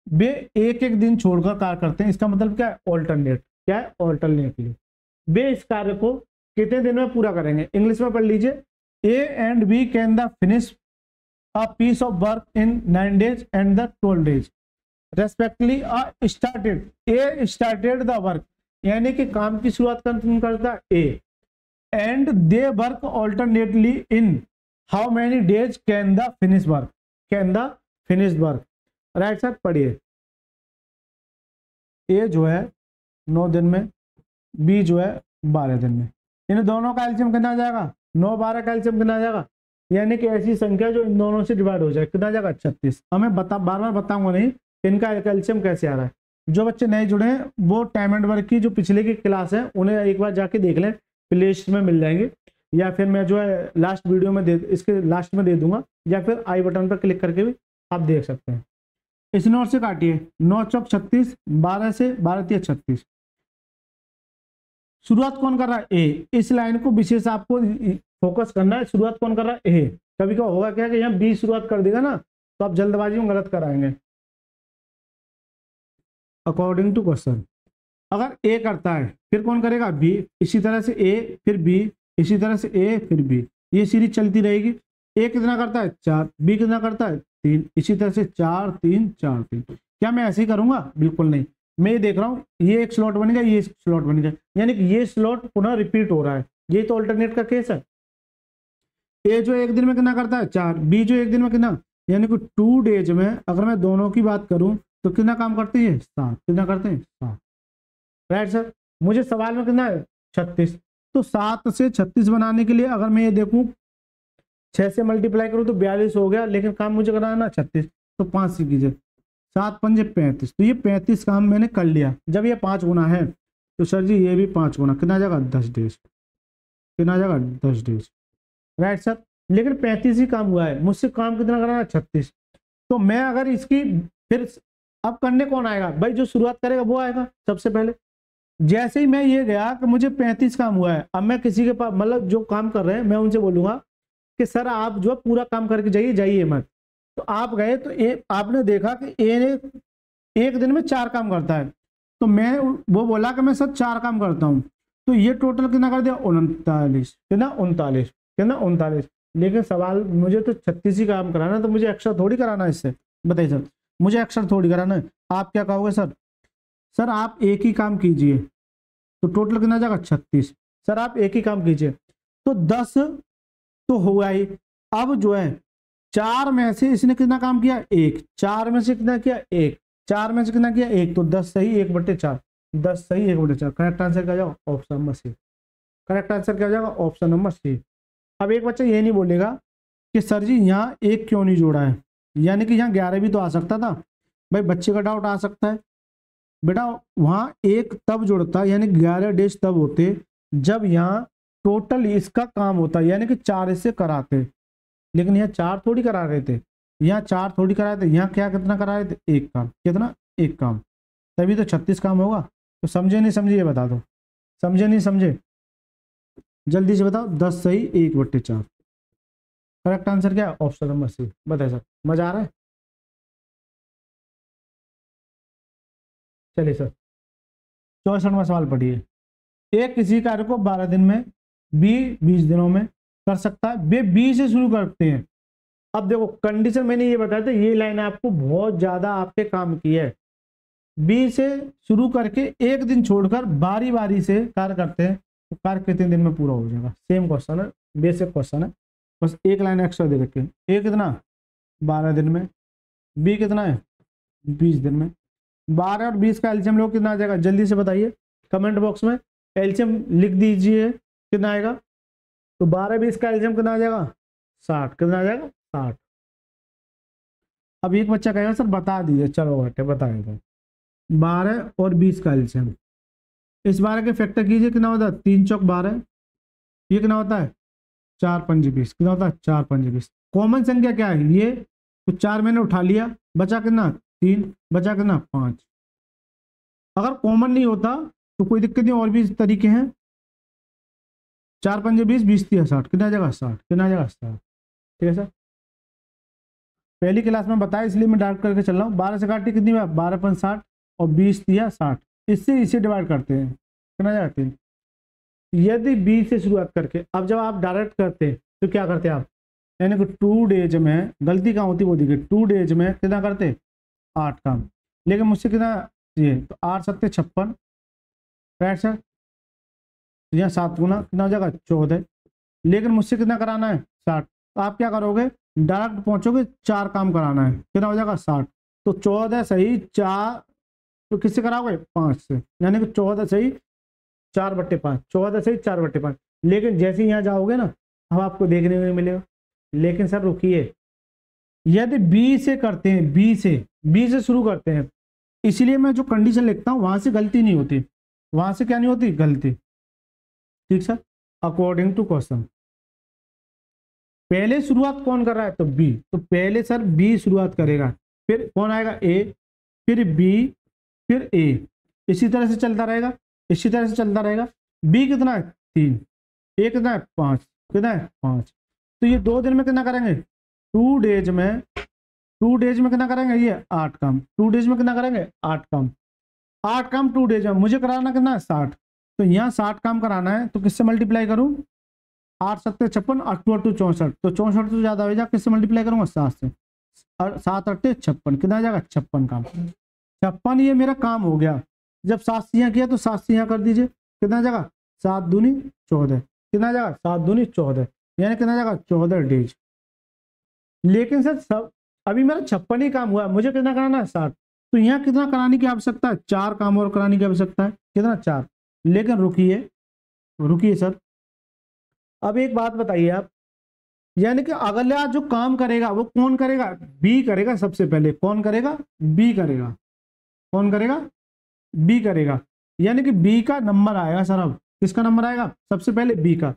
वे एक एक दिन छोड़कर कार्य करते हैं। इसका मतलब क्या है, ऑल्टरनेट। क्या है, ऑल्टरनेटली। वे इस कार्य को कितने दिन में पूरा करेंगे, इंग्लिश में पढ़ लीजिए। A and B can the finish a piece of work in 9 days and the 12 days respectively. A started the work, यानी कि काम की शुरुआत करता है A, and they work alternately in how many days can the finish work, can the finish work. Right sir, पढ़िए। A जो है 9 दिन में, बी जो है 12 दिन में। इन दोनों का एलसीएम कितना आ जाएगा, 9 12 का एलसीएम कितना आ जाएगा, यानी कि ऐसी संख्या जो इन दोनों से डिवाइड हो जाए, कितना आ जाएगा, 36। हमें बार बार बताऊंगा नहीं इनका एलसीएम कैसे आ रहा है। जो बच्चे नए जुड़े हैं वो टाइम एंड वर्क की जो पिछले की क्लास है उन्हें एक बार जाके देख लें, प्लेलिस्ट में मिल जाएंगे, या फिर मैं जो है लास्ट वीडियो में इसके लास्ट में दे दूंगा, या फिर आई बटन पर क्लिक करके भी आप देख सकते हैं। इस नोट से काटिए, 9 चौक 36, 12 से 12 तिया 36। शुरुआत कौन कर रहा है, ए। इस लाइन को विशेष आपको फोकस करना है, शुरुआत कौन कर रहा है, ए। कभी कभी होगा क्या कि यहाँ बी शुरुआत कर देगा ना, तो आप जल्दबाजी में गलत कराएंगे। अकॉर्डिंग टू क्वेश्चन, अगर ए करता है फिर कौन करेगा, बी, इसी तरह से ए फिर बी, इसी तरह से ए फिर बी, ये सीरीज चलती रहेगी। ए कितना करता है, 4, बी कितना करता है, 3, इसी तरह से 4 3 4 3। क्या मैं ऐसे ही करूंगा, बिल्कुल नहीं। मैं ये देख रहा हूँ ये एक स्लॉट बन गया, ये स्लॉट बन गया, यानी कि ये स्लॉट पुनः रिपीट हो रहा है, ये तो अल्टरनेट का केस है। ए जो एक दिन में कितना करता है, 4, बी जो एक दिन में कितना, यानी कि 2 डेज में अगर मैं दोनों की बात करूं तो कितना काम करते हैं, 7। कितना करते हैं, 7। Right sir. मुझे सवाल में कितना है, 36। तो 7 से 36 बनाने के लिए अगर मैं ये देखूं 6 से मल्टीप्लाई करूं तो 42 हो गया, लेकिन काम मुझे करना है ना 36, तो 5 से कीजिए, 7 पंजे 35। तो ये 35 काम मैंने कर लिया। जब ये 5 गुना है तो सर जी ये भी 5 गुना, कितना आ जाएगा, 10 डेज। कितना आ जाएगा, 10 डेज। Right sir. लेकिन 35 ही काम हुआ है, मुझसे काम कितना कराना, 36। तो मैं अगर इसकी फिर अब करने कौन आएगा, भाई जो शुरुआत करेगा वो आएगा सबसे पहले। जैसे ही मैं ये गया कि मुझे 35 काम हुआ है, अब मैं किसी के पास मतलब जो काम कर रहे हैं मैं उनसे बोलूंगा कि सर आप जो पूरा काम करके जाइए मत। तो आप गए तो आपने देखा कि ए ने एक दिन में 4 काम करता है, तो मैं वो बोला कि मैं सर 4 काम करता हूँ, तो ये टोटल कितना कर दिया, 39। कितना, 39। कितना, 39। लेकिन सवाल मुझे तो 36 ही काम कराना, तो मुझे एक्स्ट्रा थोड़ी कराना है इससे। बताइए सर, मुझे एक्स्ट्रा थोड़ी कराना है। आप क्या कहोगे, सर आप एक ही काम कीजिए, तो टोटल कितना जाएगा, 36। सर आप एक ही काम कीजिए, तो 10 तो हुआ ही। अब जो है 4 में से इसने कितना काम किया, 1। 4 में से कितना किया, 1। 4 में से कितना किया, 1। तो 10 सही 1/4, 10 सही 1/4। करेक्ट आंसर क्या जाएगा, option number C. Correct answer क्या हो जाएगा, ऑप्शन नंबर सी। अब एक बच्चा ये नहीं बोलेगा कि सर जी यहाँ 1 क्यों नहीं जोड़ा है, यानी कि यहाँ 11 भी तो आ सकता था। भाई बच्चे का डाउट आ सकता है बेटा, वहां एक तब जुड़ता यानी 11 डेज तब होते जब यहाँ टोटल इसका काम होता, यानी कि 4 इससे कराते, लेकिन यहाँ 4 थोड़ी करा रहे थे, यहाँ 4 थोड़ी करा रहे थे, यहाँ क्या कितना करा रहे थे, एक काम। कितना? एक काम। तभी तो 36 काम होगा। तो समझे नहीं समझे ये बता दो, समझे नहीं समझे जल्दी से बताओ। 10 सही 1/4। करेक्ट आंसर क्या है? Option number C. बताए सर, मजा आ रहा है? चलिए सर 64वां सवाल पढ़िए। एक किसी कार्य को 12 दिन में, बी 20 दिनों में कर सकता है, वे बी से शुरू करते हैं। अब देखो कंडीशन मैंने ये बताया था, ये लाइन आपको बहुत ज्यादा आपके काम की है। बी से शुरू करके एक दिन छोड़कर बारी बारी से कार्य करते हैं, तो कार्य कितने दिन में पूरा हो जाएगा? सेम क्वेश्चन है, बेसिक क्वेश्चन है, बस एक लाइन एक्स्ट्रा दे रखे। ए कितना? 12 दिन में। बी कितना है? 20 दिन में। 12 और 20 का एलसीएम लोग कितना आ जाएगा? जल्दी से बताइए कमेंट बॉक्स में, एलसीएम लिख दीजिए कितना आएगा। तो 12-20 का एलसीएम कितना आ जाएगा? 60। कितना आ जाएगा? 60। अब एक बच्चा कहेगा सर बता दीजिए, चलो बेटे बताएगा। 12 और 20 का एलसीएम, इस 12 के फैक्टर कीजिए, कितना होता है? 3 चौक 12। ये कितना होता है? 4 पंज 20। कितना होता है? 4 पंज 20। कॉमन संख्या क्या है? ये। तो 4 मैंने उठा लिया, बचा कितना? 3। बचा कितना? 5। अगर कॉमन नहीं होता तो कोई दिक्कत नहीं, और भी तरीके हैं। 4 पंजे 20, 20 तिया 60। कितना आ जाएगा? 60। कितना आ जाएगा? 60। ठीक है सर, पहली क्लास में बताया इसलिए मैं डायरेक्ट करके चल रहा हूँ। 12 से काटी कितनी बार? 12 पंज 60 और 20 तिया 60। इससे इसे डिवाइड करते हैं, कितना जाते हैं? यदि 20 से शुरुआत करके, अब जब आप डायरेक्ट करते हैं तो क्या करते हैं आप? यानी कि 2 डेज में, गलती कहाँ होती वो देखिए, 2 डेज में कितना करते? 8 काम। लेकिन मुझसे कितना चाहिए? तो 8 सत्ते 56। राइट सर, यहाँ 7 गुना कितना हो जाएगा? 14। लेकिन मुझसे कितना कराना है? 60। तो आप क्या करोगे? डायरेक्ट पहुंचोगे, 4 काम कराना है, कितना हो जाएगा? 60। तो 14 सही 4, तो किससे कराओगे? 5 से, यानी कि 14 सही 4/5। 14 सही 4/5। लेकिन जैसे यहाँ जाओगे ना, अब आपको देखने में मिलेगा। लेकिन सर रुकिए, यदि बी से करते हैं, बी से शुरू करते हैं, इसलिए मैं जो कंडीशन लिखता हूँ वहां से गलती नहीं होती। वहां से क्या नहीं होती? गलती। ठीक सर, अकॉर्डिंग टू क्वेश्चन पहले शुरुआत कौन कर रहा है? तो बी। तो पहले सर बी शुरुआत करेगा, फिर कौन आएगा? ए, फिर बी, फिर ए। इसी तरह से चलता रहेगा, इसी तरह से चलता रहेगा। बी कितना है? 3। ए कितना है? 5। कितना है? 5। तो ये 2 दिन में कितना करेंगे? 2 डेज में, 2 डेज में कितना करेंगे? ये 8 काम। 2 डेज में कितना करेंगे? 8 काम। 8 काम 2 डेज में। मुझे कराना कितना है? 60। तो यहाँ 60 काम कराना है, तो किससे मल्टीप्लाई करूं? 8 सत्ते 56, 8 8 64। तो 64 तो ज्यादा हो जाएगा, किससे मल्टीप्लाई करूंगा? 7 से। और 7 8 56, कितना आ जाएगा? 56 काम। 56 ये मेरा काम हो गया। जब 7 से यहाँ किया तो 7 से यहाँ कर दीजिए, कितना आ जाएगा? 7 दूनी 14। कितना आ जाएगा? 7 दूनी 14, यानी कितना आ जाएगा? 14 डेज। लेकिन सर सब अभी मेरा 56 ही काम हुआ है, मुझे कितना कराना है? 60। तो यहाँ कितना कराने की आवश्यकता है? 4 काम और कराने की आवश्यकता है, कितना? 4। लेकिन रुकिए, रुकिए सर, अब एक बात बताइए आप, यानी कि अगला जो काम करेगा वो कौन करेगा? बी करेगा सबसे पहले। कौन करेगा? बी करेगा। कौन करेगा? बी करेगा। यानी कि बी का नंबर आएगा सर। अब किसका नंबर आएगा? सबसे पहले बी का।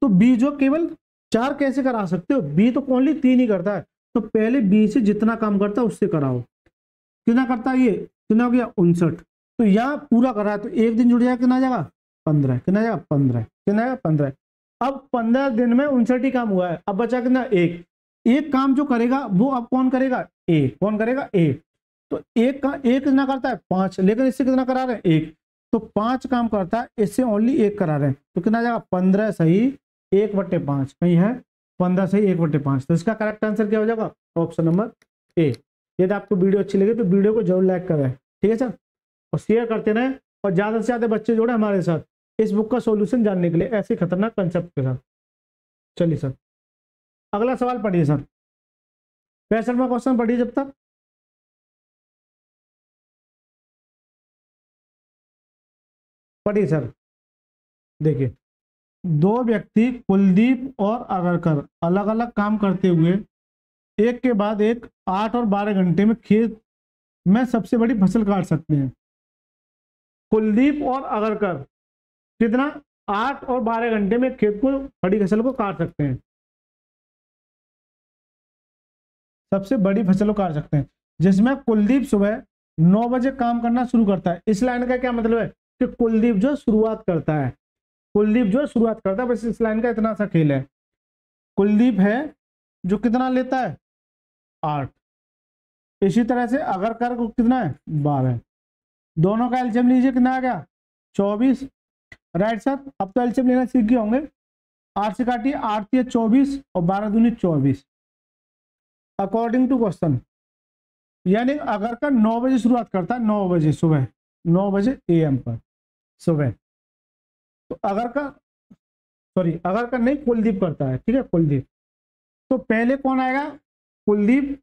तो बी जो केवल 4 कैसे करा सकते हो? बी तो ओनली 3 ही करता है। तो पहले बी से जितना काम करता है उससे कराओ। कितना करता है ये? कितना हो गया? 59। तो यहाँ पूरा करा है तो एक दिन जुड़ जाएगा, कितना आ जाएगा? 15। कितना आ जाएगा? 15। कितना आएगा? 15। अब 15 दिन में 59 ही काम हुआ है, अब बचा कितना? एक। एक काम जो करेगा वो अब कौन करेगा? ए। कौन करेगा? ए। तो एक का एक कितना करता है? 5। लेकिन इससे कितना करा रहे हैं? 1। तो 5 काम करता है, इससे ओनली 1 करा रहे हैं, तो कितना आ जाएगा? 15 सही 1/5। कहीं है? 15 सही 1/5। तो इसका करेक्ट आंसर क्या हो जाएगा? Option number A. यदि आपको वीडियो अच्छी लगे तो वीडियो को जरूर लाइक करें, ठीक है सर, और शेयर करते रहें, और ज्यादा से ज्यादा बच्चे जोड़े हमारे साथ इस बुक का सॉल्यूशन जानने के लिए ऐसे खतरनाक कंसेप्ट के साथ। चलिए सर अगला सवाल पढ़िए सर, 65वां क्वेश्चन पढ़िए जब तक। पढ़िए सर। देखिए, 2 व्यक्ति कुलदीप और अगरकर अलग अलग काम करते हुए एक के बाद एक 8 और 12 घंटे में खेत में सबसे बड़ी फसल काट सकते हैं। कुलदीप और अगरकर कितना 8 और 12 घंटे में खेत को बड़ी फसल को काट सकते हैं, सबसे बड़ी फसल को काट सकते हैं। जिसमें कुलदीप सुबह 9 बजे काम करना शुरू करता है। इस लाइन का क्या मतलब है कि कुलदीप जो शुरुआत करता है, कुलदीप जो शुरुआत करता है, बस इस लाइन का इतना सा खेल है। कुलदीप है जो कितना लेता है 8, इसी तरह से अगरकर को कितना है 12, दोनों का एलसीएम लीजिए कितना आ गया 24। राइट सर, अब तो एलसीएम लेना सीख गए होंगे। 8 से काटिए, 8 या 24 और 12 दूनी 24 अकॉर्डिंग टू क्वेश्चन। यानी अगर का 9 बजे शुरुआत करता है, 9 बजे सुबह, 9 बजे AM पर सुबह, तो अगर का अगर का नहीं कुलदीप करता है, ठीक है कुलदीप। तो पहले कौन आएगा कुलदीप,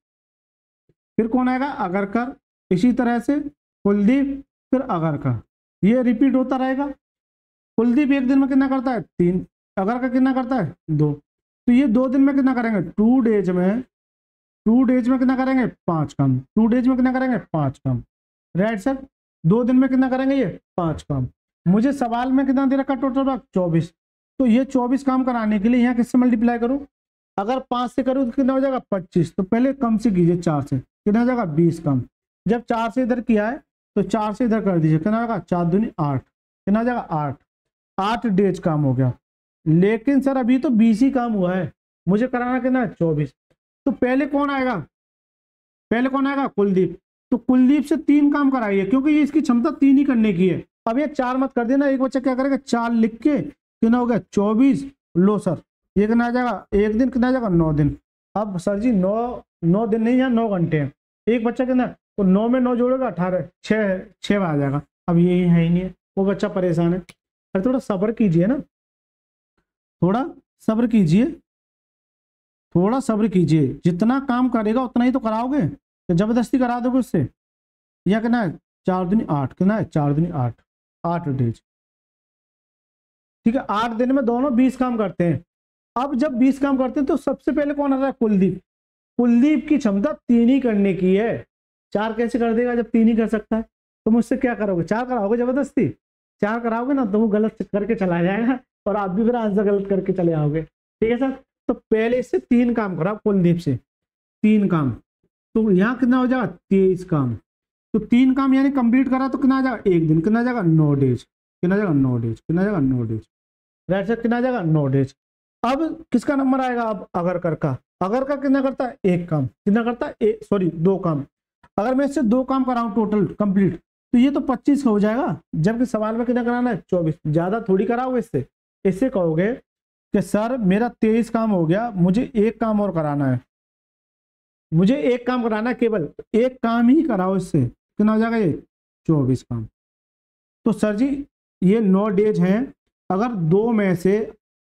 फिर कौन आएगा अगरकर, इसी तरह से कुलदीप फिर अगरकर, ये रिपीट होता रहेगा। कुलदीप एक दिन में कितना करता है 3, अगरकर कितना करता है 2, तो ये 2 दिन में कितना करेंगे 2 डेज में, 2 डेज में कितना करेंगे 5 काम, 2 डेज में कितना करेंगे 5 काम। राइट सर, 2 दिन में कितना करेंगे ये 5 काम। मुझे सवाल में कितना दे रखा टोटल 24, तो ये 24 काम कराने के लिए यहाँ किससे मल्टीप्लाई करूँ, अगर 5 से करूँ तो कितना हो जाएगा 25, तो पहले कम से कीजिए 4 से, कितना हो जाएगा 20 कम। जब 4 से इधर किया है तो 4 से इधर कर दीजिए, कितना होगा 4 दूनी 8, कितना हो जाएगा 8 डेज काम हो गया। लेकिन सर अभी तो 20 ही काम हुआ है, मुझे कराना कितना है 24। तो पहले कौन आएगा, पहले कौन आएगा कुलदीप, तो कुलदीप से 3 काम कराइए क्योंकि ये इसकी क्षमता 3 ही करने की है। अब ये 4 मत कर देना, एक बच्चा क्या करेगा 4 लिख के कितना हो गया 24, लो सर ये कितना आ जाएगा, एक दिन कितना आ जाएगा 9 दिन। अब सर जी 9 दिन नहीं है 9 घंटे हैं, एक बच्चा कितना, तो 9 में 9 जोड़ेगा 18, 6 आ जाएगा। अब ये है ही नहीं है, वो बच्चा परेशान है। अरे थोड़ा सब्र कीजिए ना, थोड़ा सब्र कीजिए, थोड़ा सब्र कीजिए, जितना काम करेगा उतना ही तो कराओगे, तो जबरदस्ती करा दोगे उससे। या कितना है 4 दूनी 8, कितना है 4 दूनी 8, 8 डेज, ठीक है। 8 दिन में दोनों 20 काम करते हैं। अब जब 20 काम करते हैं तो सबसे पहले कौन आ रहा है कुलदीप, कुलदीप की क्षमता 3 ही करने की है, 4 कैसे कर देगा जब 3 ही कर सकता है। तो मुझसे क्या करोगे 4 कराओगे जबरदस्ती, 4 कराओगे ना तो वो गलत करके चला जाएगा और आप भी फिर आंसर गलत करके चले आओगे, ठीक है सर। तो पहले इससे 3 काम कराओ कुलदीप से, 3 काम, तो यहाँ कितना हो जाएगा 23 काम। तो 3 काम यानी कंप्लीट करा तो कितना आ जाएगा एक दिन, कितना आ जाएगा 9 डेज, कितना आ जाएगा 9 डेज, कितना आ जाएगा 9 डेज। राइट सर, कितना आ जाएगा 9 डेज। अब किसका नंबर आएगा, अब अगरकर का। अगरकर कितना करता है 1 काम, कितना करता है 2 काम। अगर मैं इससे 2 काम कराऊं टोटल कंप्लीट तो ये तो 25 हो जाएगा, जबकि सवाल में कितना कराना है 24, ज्यादा थोड़ी कराओगे इससे। इससे कहोगे कि सर मेरा 23 काम हो गया, मुझे 1 काम और कराना है, मुझे 1 काम कराना है, केवल 1 काम ही कराओ इससे, कितना हो जाएगा ये 24 काम। तो सर जी ये 9 डेज हैं, अगर 2 में से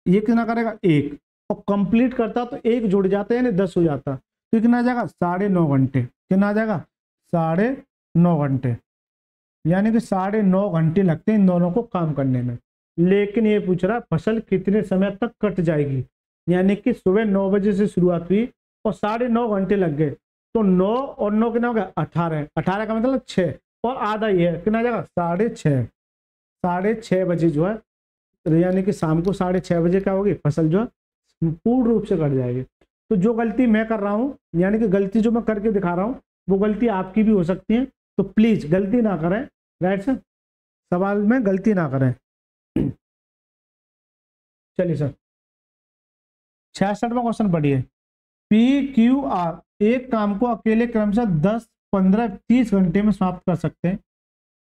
ये कितना करेगा 1 और कंप्लीट करता तो 1 जुड़ जाता है यानी 10 हो जाता, तो कितना आ जाएगा 9.5 घंटे, कितना आ जाएगा 9.5 घंटे, यानी कि 9.5 घंटे लगते हैं इन दोनों को काम करने में। लेकिन ये पूछ रहा फसल कितने समय तक कट जाएगी, यानी कि सुबह 9 बजे से शुरुआत हुई और 9.5 घंटे लग गए, तो 9 और 9 कितना हो गया 18, 18 का मतलब 6 और आधा ही है, कितना आ जाएगा 6:30, 6:30 बजे जो है, यानी कि शाम को 6:30 बजे क्या होगी फसल जो है पूर्ण रूप से कट जाएगी। तो जो गलती मैं कर रहा हूँ, यानी कि गलती जो मैं करके दिखा रहा हूँ वो गलती आपकी भी हो सकती है, तो प्लीज गलती ना करें। राइट सर, सवाल में गलती ना करें। चलिए सर 66वां क्वेश्चन पढ़िए। PQR एक काम को अकेले क्रमशः 10, 15, 30 घंटे में समाप्त कर सकते हैं।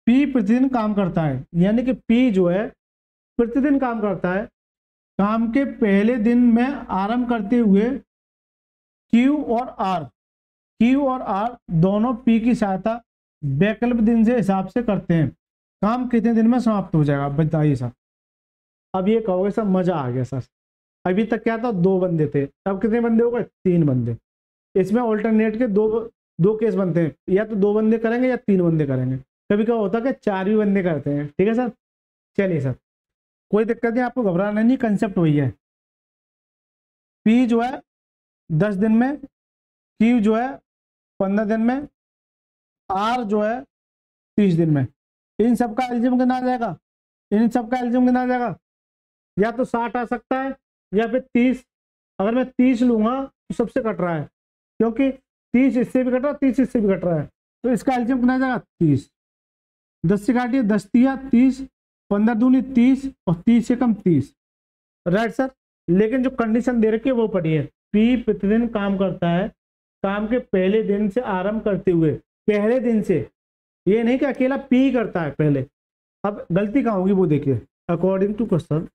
P प्रतिदिन काम करता है, यानी कि P जो है प्रतिदिन काम करता है। काम के पहले दिन में आरंभ करते हुए Q और R दोनों P की सहायता वैकल्पिक दिन से हिसाब से करते हैं। काम कितने दिन में समाप्त हो जाएगा बताइए सर। अब ये कहोगे सर मजा आ गया सर, अभी तक क्या था 2 बंदे थे, अब कितने बंदे हो गए 3 बंदे। इसमें ऑल्टरनेट के दो केस बनते हैं, या तो 2 बंदे करेंगे या 3 बंदे करेंगे, कभी क्या होता है कि 4 भी बंदे करते हैं, ठीक है सर। चलिए सर कोई दिक्कत नहीं, आपको घबराना नहीं, कंसेप्ट वही है। P जो है 10 दिन में Q जो है 15 दिन में, R जो है 30 दिन में। इन सब का एलसीएम कितना आ जाएगा? इन सब का एलसीएम कितना आ जाएगा? या तो 60 आ सकता है या फिर 30। अगर मैं 30 लूंगा तो सबसे कट रहा है, क्योंकि 30 इससे भी कट रहा है, 30 इससे भी कट रहा है, तो इसका एलसीएम कितना आ जाएगा? 30। 10 से काटिए, 10 तिया 30, 15 दूनी 30 और 30 से कम 30। Right sir. लेकिन जो कंडीशन दे रखी है वो पढ़िए। पी प्रतिदिन काम करता है, काम के पहले दिन से आरंभ करते हुए। पहले दिन से, ये नहीं कि अकेला पी करता है पहले। अब गलती कहाँ होगी वो देखिए। अकॉर्डिंग टू क्वेश्चन,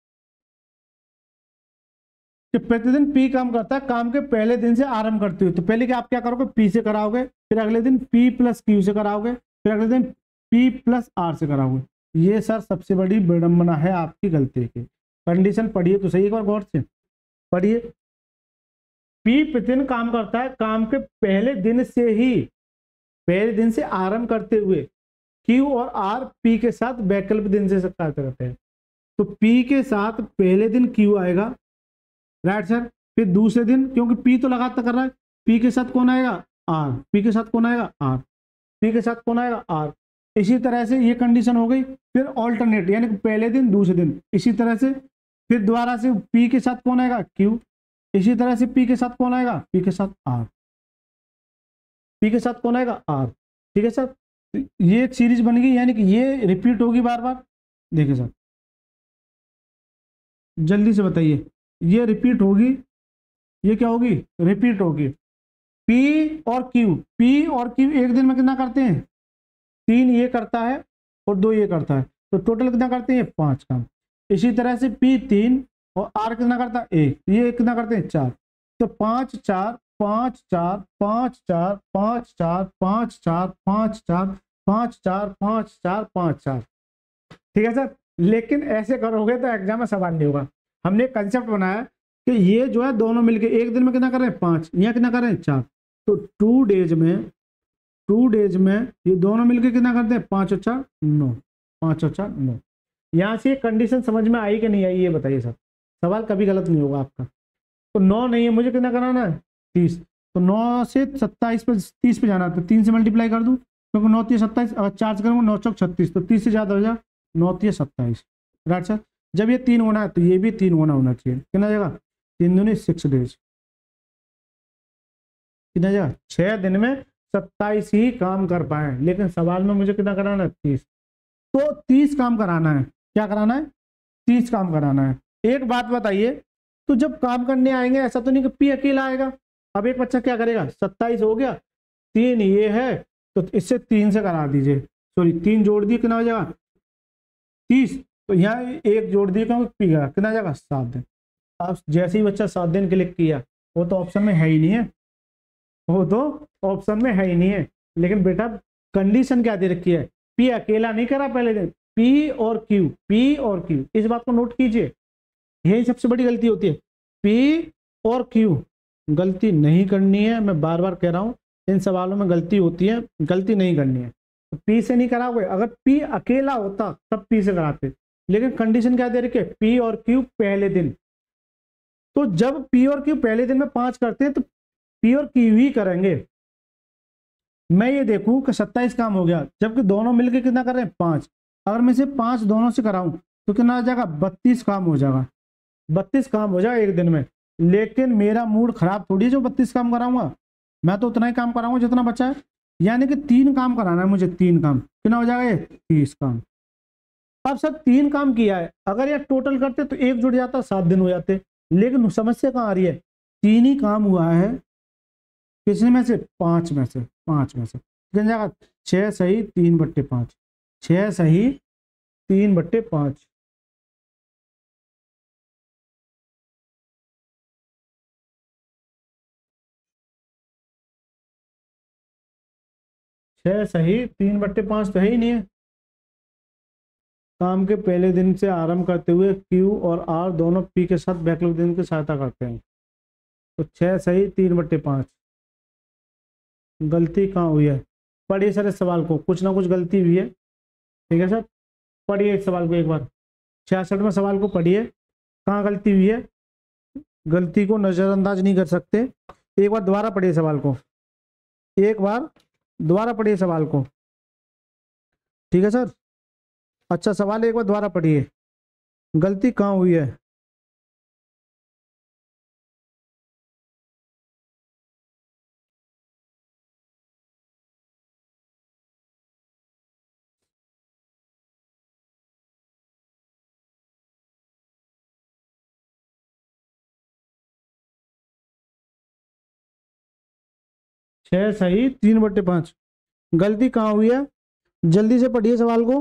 प्रतिदिन पी काम करता है काम के पहले दिन से आरंभ करते हुए। तो पहले क्या आप क्या करोगे? पी से कराओगे, फिर अगले दिन पी प्लस क्यू से कराओगे, फिर अगले दिन पी प्लस आर से कराओगे। ये सर सबसे बड़ी विडंबना है आपकी गलती की। कंडीशन पढ़िए तो सही, एक बार गौर से पढ़िए। पी प्रतिदिन काम करता है काम के पहले दिन से ही, पहले दिन से आरंभ करते हुए। क्यू और आर पी के साथ वैकल्पिक दिन से कार्य करते हैं। तो पी के साथ पहले दिन क्यू आएगा, राइट सर। फिर दूसरे दिन, क्योंकि पी तो लगातार कर रहा है, पी के साथ कौन आएगा? आर। पी के साथ कौन आएगा? आर। पी के साथ कौन आएगा? आर। इसी तरह से ये कंडीशन हो गई। फिर ऑल्टरनेट, यानी कि पहले दिन दूसरे दिन, इसी तरह से। फिर दोबारा से पी के साथ कौन आएगा? क्यू। इसी तरह से पी के साथ कौन आएगा? पी के साथ आर। पी के साथ कौन आएगा? आर। ठीक है सर। ये एक सीरीज बन गई, यानी कि ये रिपीट होगी बार बार। देखिए सर, जल्दी से बताइए, ये रिपीट होगी, ये क्या होगी? रिपीट होगी। पी और क्यू, पी और क्यू एक दिन में कितना करते हैं? 3 ये करता है और 2 ये करता है, तो टोटल कितना करते हैं? 5 काम। इसी तरह से पी 3 और आर कितना करता है? 1, ये कितना करते हैं? 4। तो 5 4 5 4 5 4 5 4 5 4 5 4 5 4 5 4 5 4। ठीक है सर। लेकिन ऐसे करोगे तो एग्जाम में सवाल नहीं होगा। हमने कंसेप्ट बनाया कि ये जो है दोनों मिलके एक दिन में कितना कर रहे हैं? 5, यहाँ कितना कर रहे हैं? 4। तो 2 डेज में ये दोनों मिलके कितना करते हैं? 5 और 4 9, 5 और 4 9। यहाँ से कंडीशन समझ में आई कि नहीं आई ये बताइए सर। सवाल कभी गलत नहीं होगा आपका। तो 9 नहीं है, मुझे कितना कराना है? 30। तो 9 से 27 पे 30 पे जाना है, तो 3 से मल्टीप्लाई कर दूं, क्योंकि 9 3 27, अगर 4 से करूँगा 9 चौक 36, तो 30 से ज़्यादा हो जाए 9 3 27। Right sir. जब ये 3 होना है तो ये भी 3 होना चाहिए। कितना जाएगा? 3 दूनी 6 डेज। कितना जाएगा? 6 दिन में 27 ही काम कर पाए। लेकिन सवाल में मुझे कितना कराना है? 30। तो 30 काम कराना है। क्या कराना है? 30 काम कराना है। एक बात बताइए, तो जब काम करने आएंगे ऐसा तो नहीं कि पी अकेला आएगा। अब एक बच्चा क्या करेगा? 27 हो गया, 3 ये है, तो इससे 3 से करा दीजिए, सॉरी 3 जोड़ दिए, कितना हो जाएगा? 30। तो यहाँ 1 जोड़ दिए, पी गया, कितना जाएगा? 7 दिन। अब जैसे ही बच्चा 7 दिन क्लिक किया, वो तो ऑप्शन में है ही नहीं है, वो तो ऑप्शन में है ही नहीं है। लेकिन बेटा कंडीशन क्या दे रखी है? पी अकेला नहीं करा पहले दिन, पी और क्यू, पी और क्यू। इस बात को नोट कीजिए, यही सबसे बड़ी गलती होती है। पी और क्यू गलती नहीं करनी है, मैं बार बार कह रहा हूं, इन सवालों में गलती होती है, गलती नहीं करनी है। तो पी से नहीं कराओगे। अगर पी अकेला होता तब पी से कराते, लेकिन कंडीशन क्या दे रखी है? पी और क्यू पहले दिन। तो जब पी और क्यू पहले दिन में 5 करते हैं तो पी और क्यू ही करेंगे। मैं ये देखूं कि 27 काम हो गया, जबकि दोनों मिलकर कितना कर रहे हैं? 5। अगर मैं से 5 दोनों से कराऊं तो कितना आ जाएगा? 32 काम हो जाएगा। 32 काम हो जाएगा एक दिन में। लेकिन मेरा मूड खराब थोड़ी जो 32 काम कराऊंगा, मैं तो उतना ही काम कराऊंगा जितना बचा है। यानी कि 3 काम कराना है मुझे, 3 काम। कितना हो जाएगा? ये 30 काम। अब सर 3 काम किया है, अगर ये टोटल करते तो 1 जुड़ जाता, 7 दिन हो जाते। लेकिन समस्या कहाँ आ रही है? 3 ही काम हुआ है, किसने में से? 5 में से। 5 में से कितना जाएगा? 6 सही 3/5। 6 सही 3/5। छह सही 3/5 तो है ही नहीं है। काम के पहले दिन से आरंभ करते हुए क्यू और आर दोनों पी के साथ वैकल्पिक दिन की सहायता करते हैं। तो 6 सही 3/5। गलती कहाँ हुई है? पढ़िए सर इस सवाल को, कुछ ना कुछ गलती हुई है। ठीक है सर, पढ़िए इस सवाल को एक बार, 66वें सवाल को पढ़िए, कहाँ गलती हुई है। गलती को नज़रअंदाज नहीं कर सकते। एक बार दोबारा पढ़िए सवाल को। एक बार दोबारा पढ़िए सवाल को, ठीक है सर। अच्छा सवाल एक बार दोबारा पढ़िए, गलती कहाँ हुई है। छह सही 3/5, गलती कहाँ हुई है, जल्दी से पढ़िए सवाल को।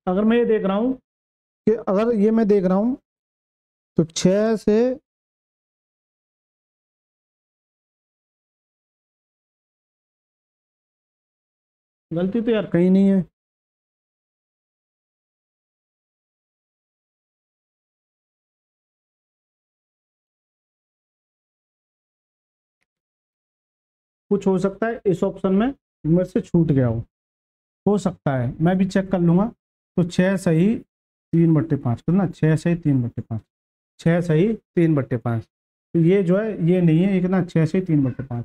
अगर मैं ये देख रहा हूं कि अगर ये मैं देख रहा हूं तो 6 से गलती तो यार कहीं नहीं है। कुछ हो सकता है इस ऑप्शन में मेरे से छूट गया हो सकता है, मैं भी चेक कर लूंगा। तो 6 सही 3/5 कितना, 6 सही 3/5, 6 सही 3/5। तो ये जो है ये नहीं है, ये कितना 6 सही 3/5।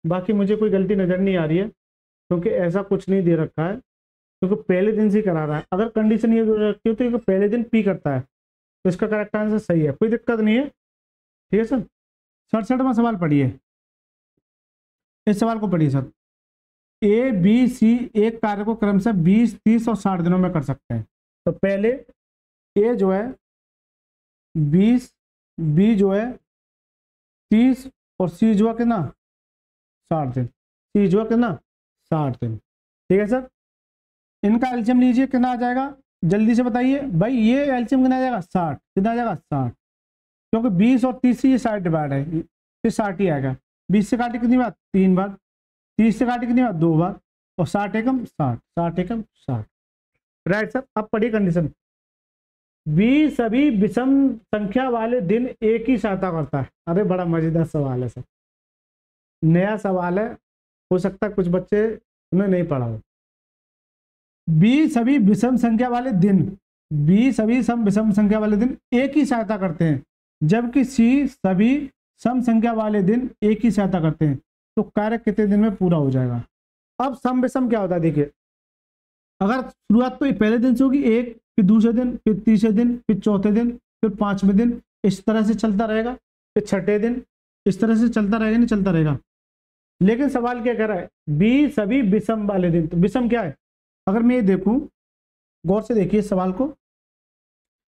बाकी मुझे कोई गलती नज़र नहीं आ रही है, क्योंकि ऐसा कुछ नहीं दे रखा है, क्योंकि पहले दिन से ही करा रहा है। अगर कंडीशन ये दे रखी होती है कि पहले दिन पी करता है तो इसका करेक्ट आंसर सही है, कोई दिक्कत नहीं है, ठीक है सर। 67वां सवाल पढ़िए, इस सवाल को पढ़िए सर। ए बी सी एक कार्य को क्रमशः 20, 30 और 60 दिनों में कर सकते हैं। तो पहले ए जो है 20, बी जो है 30 और सी जो है कितना 60 दिन, सी जो है कितना 60 दिन, ठीक है सर। इनका एलसीएम लीजिए, कितना आ जाएगा जल्दी से बताइए भाई। ये एलसीएम कितना आ जाएगा 60, कितना आ जाएगा 60, क्योंकि 20 और 30 से ये 60 डिवाइड है, फिर 60 ही आएगा। 20 से काटे कितनी बार 3 बार, 30 से काटे कितनी बार 2 बार, और 60 एकम 60, 60 एकम 60, राइट सर। अब पढ़िए कंडीशन, बी सभी विषम संख्या वाले दिन एक ही सहायता करता है। अरे बड़ा मजेदार सवाल है सर, नया सवाल है, हो सकता है कुछ बच्चे उन्हें नहीं पढ़ा हो। बी सभी विषम संख्या वाले दिन, बी सभी सम विषम संख्या वाले दिन एक ही सहायता करते हैं, जबकि सी सभी सम संख्या वाले दिन एक ही सहायता करते हैं। तो कार्य कितने दिन में पूरा हो जाएगा। अब सम विषम क्या होता है देखिए, अगर शुरुआत तो पहले दिन से होगी एक, फिर दूसरे दिन, फिर तीसरे दिन, फिर चौथे दिन, फिर 5वें दिन, इस तरह से चलता रहेगा, फिर 6ठे दिन, इस तरह से चलता रहेगा, नहीं चलता रहेगा। लेकिन सवाल क्या कह रहा है, बी सभी विषम वाले दिन। तो विषम क्या है, अगर मैं ये देखूं, गौर से देखिए सवाल को,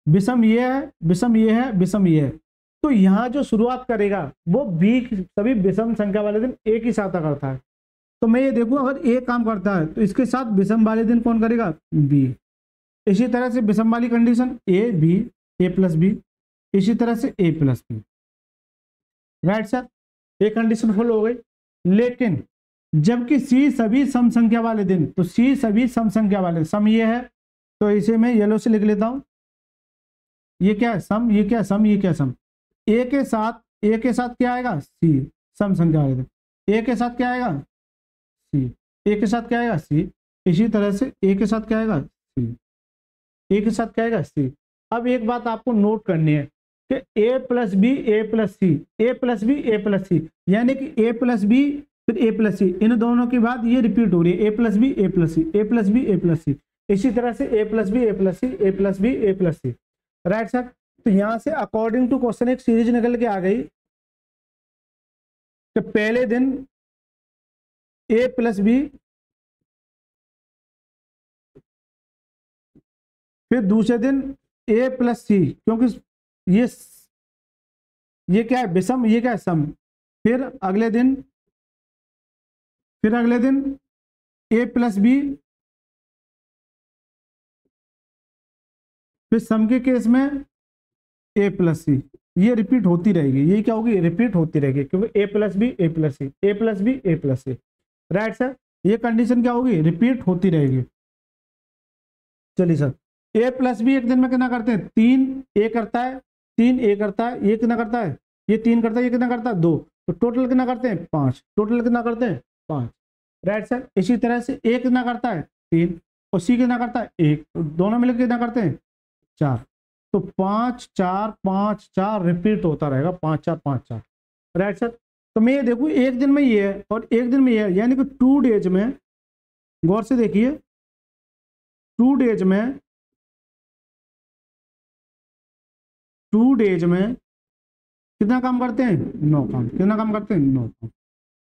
विषम ये है, विषम ये है, विषम ये है। तो यहां जो शुरुआत करेगा वो बी सभी विषम संख्या वाले दिन एक ही सहायता करता है। तो मैं ये देखूं अगर ए काम करता है तो इसके साथ विषम वाले दिन कौन करेगा, बी। इसी तरह से विषम वाली condition A B, A plus B, इसी तरह से A plus B, right sir. ये कंडीशन फुल हो गई। लेकिन जबकि सी सभी सम संख्या वाले दिन, तो सी सभी सम संख्या वाले, सम ये है तो इसे मैं येलो से लिख लेता हूं, ये क्या है सम, ये क्या है सम, ये क्या है सम। ए के साथ क्या आएगा सी, सम संख्या वाले दिन। ए के साथ क्या आएगा सी, ए के साथ क्या आएगा सी, इसी तरह से ए के साथ क्या आएगा सी, ए के साथ क्या आएगा सी। अब एक बात आपको नोट करनी है कि ए plus B, A plus C, A plus B, A plus सी, यानी कि ए प्लस बी फिर ए प्लस सी, इन दोनों की बात ये रिपीट हो रही है, ए plus B, A plus C, A plus B, A plus सी, इसी तरह से A plus B, A plus C, A plus B, A plus C, right sir. तो यहां से अकॉर्डिंग टू क्वेश्चन एक सीरीज निकल के आ गई कि पहले दिन ए प्लस बी, फिर दूसरे दिन ए प्लस सी, क्योंकि ये क्या है विषम, ये क्या है सम। फिर अगले दिन ए प्लस बी, फिर सम के केस में ए प्लस सी, ये रिपीट होती रहेगी, ये क्या होगी रिपीट होती रहेगी, क्योंकि ए plus B, A plus C, A plus B, A plus C, right sir. ये कंडीशन क्या होगी रिपीट होती रहेगी। चलिए सर, ए प्लस बी एक दिन में कितना करते हैं 3, ए करता है 3, ए करता है, ये कितना करता है ये 3 करता है, ये कितना करता है 2, तो टोटल कितना करते हैं 5, टोटल कितना करते हैं 5, राइट सर। इसी तरह से ए कितना करता है 3 और सी कितना करता है 1, तो दोनों मिलकर कितना करते हैं 4, तो 5 4 5 4 रिपीट होता रहेगा, 5 4 5 4, राइट सर। तो मैं ये देखूँ एक दिन में ये है और एक दिन में ये है, यानी कि 2 डेज में, गौर से देखिए 2 डेज में, 2 डेज में कितना काम करते हैं, 9 काम। कितना काम करते हैं, 9 काम।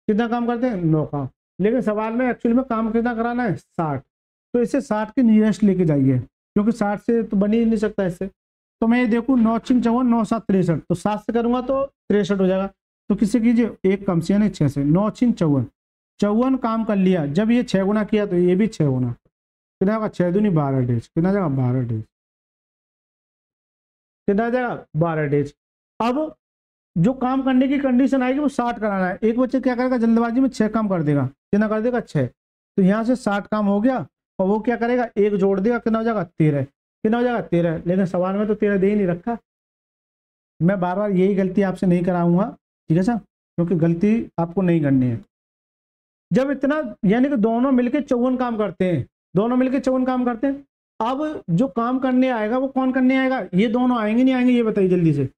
कितना काम करते हैं, 9 काम। लेकिन सवाल में एक्चुअली में काम कितना कराना है, 60। तो इसे 60 के नियरेस्ट लेके जाइए, क्योंकि 60 से तो बन ही नहीं सकता इससे। तो मैं ये देखूँ 9 6 54, 9 7 63, तो 7 से करूंगा तो 63 हो जाएगा। तो किससे कीजिए, एक कम से, यानी 6 से। 9 6 54, 54 काम कर लिया। जब ये 6 गुना किया तो ये भी 6 गुना, कितना होगा, 6 दूनी 12 डेज। कितना जाएगा, 12 डेज। कितना जाएगा, 12 डेज। अब जो काम करने की कंडीशन आएगी वो 60 कराना है। एक बच्चे क्या करेगा, जल्दबाजी में 6 काम कर देगा। कितना कर देगा, 6। तो यहाँ से 60 काम हो गया और वो क्या करेगा, एक जोड़ देगा। कितना हो जाएगा, 13। कितना हो जाएगा, 13। लेकिन सवाल में तो 13 दे ही नहीं रखा। मैं बार बार यही गलती आपसे नहीं कराऊंगा, ठीक है सर, क्योंकि गलती आपको नहीं करनी है। जब इतना, यानी कि दोनों मिलके 54 काम करते हैं, दोनों मिलके 54 काम करते हैं। अब जो काम करने आएगा वो कौन करने आएगा, ये दोनों आएंगे नहीं आएंगे, ये बताइए जल्दी से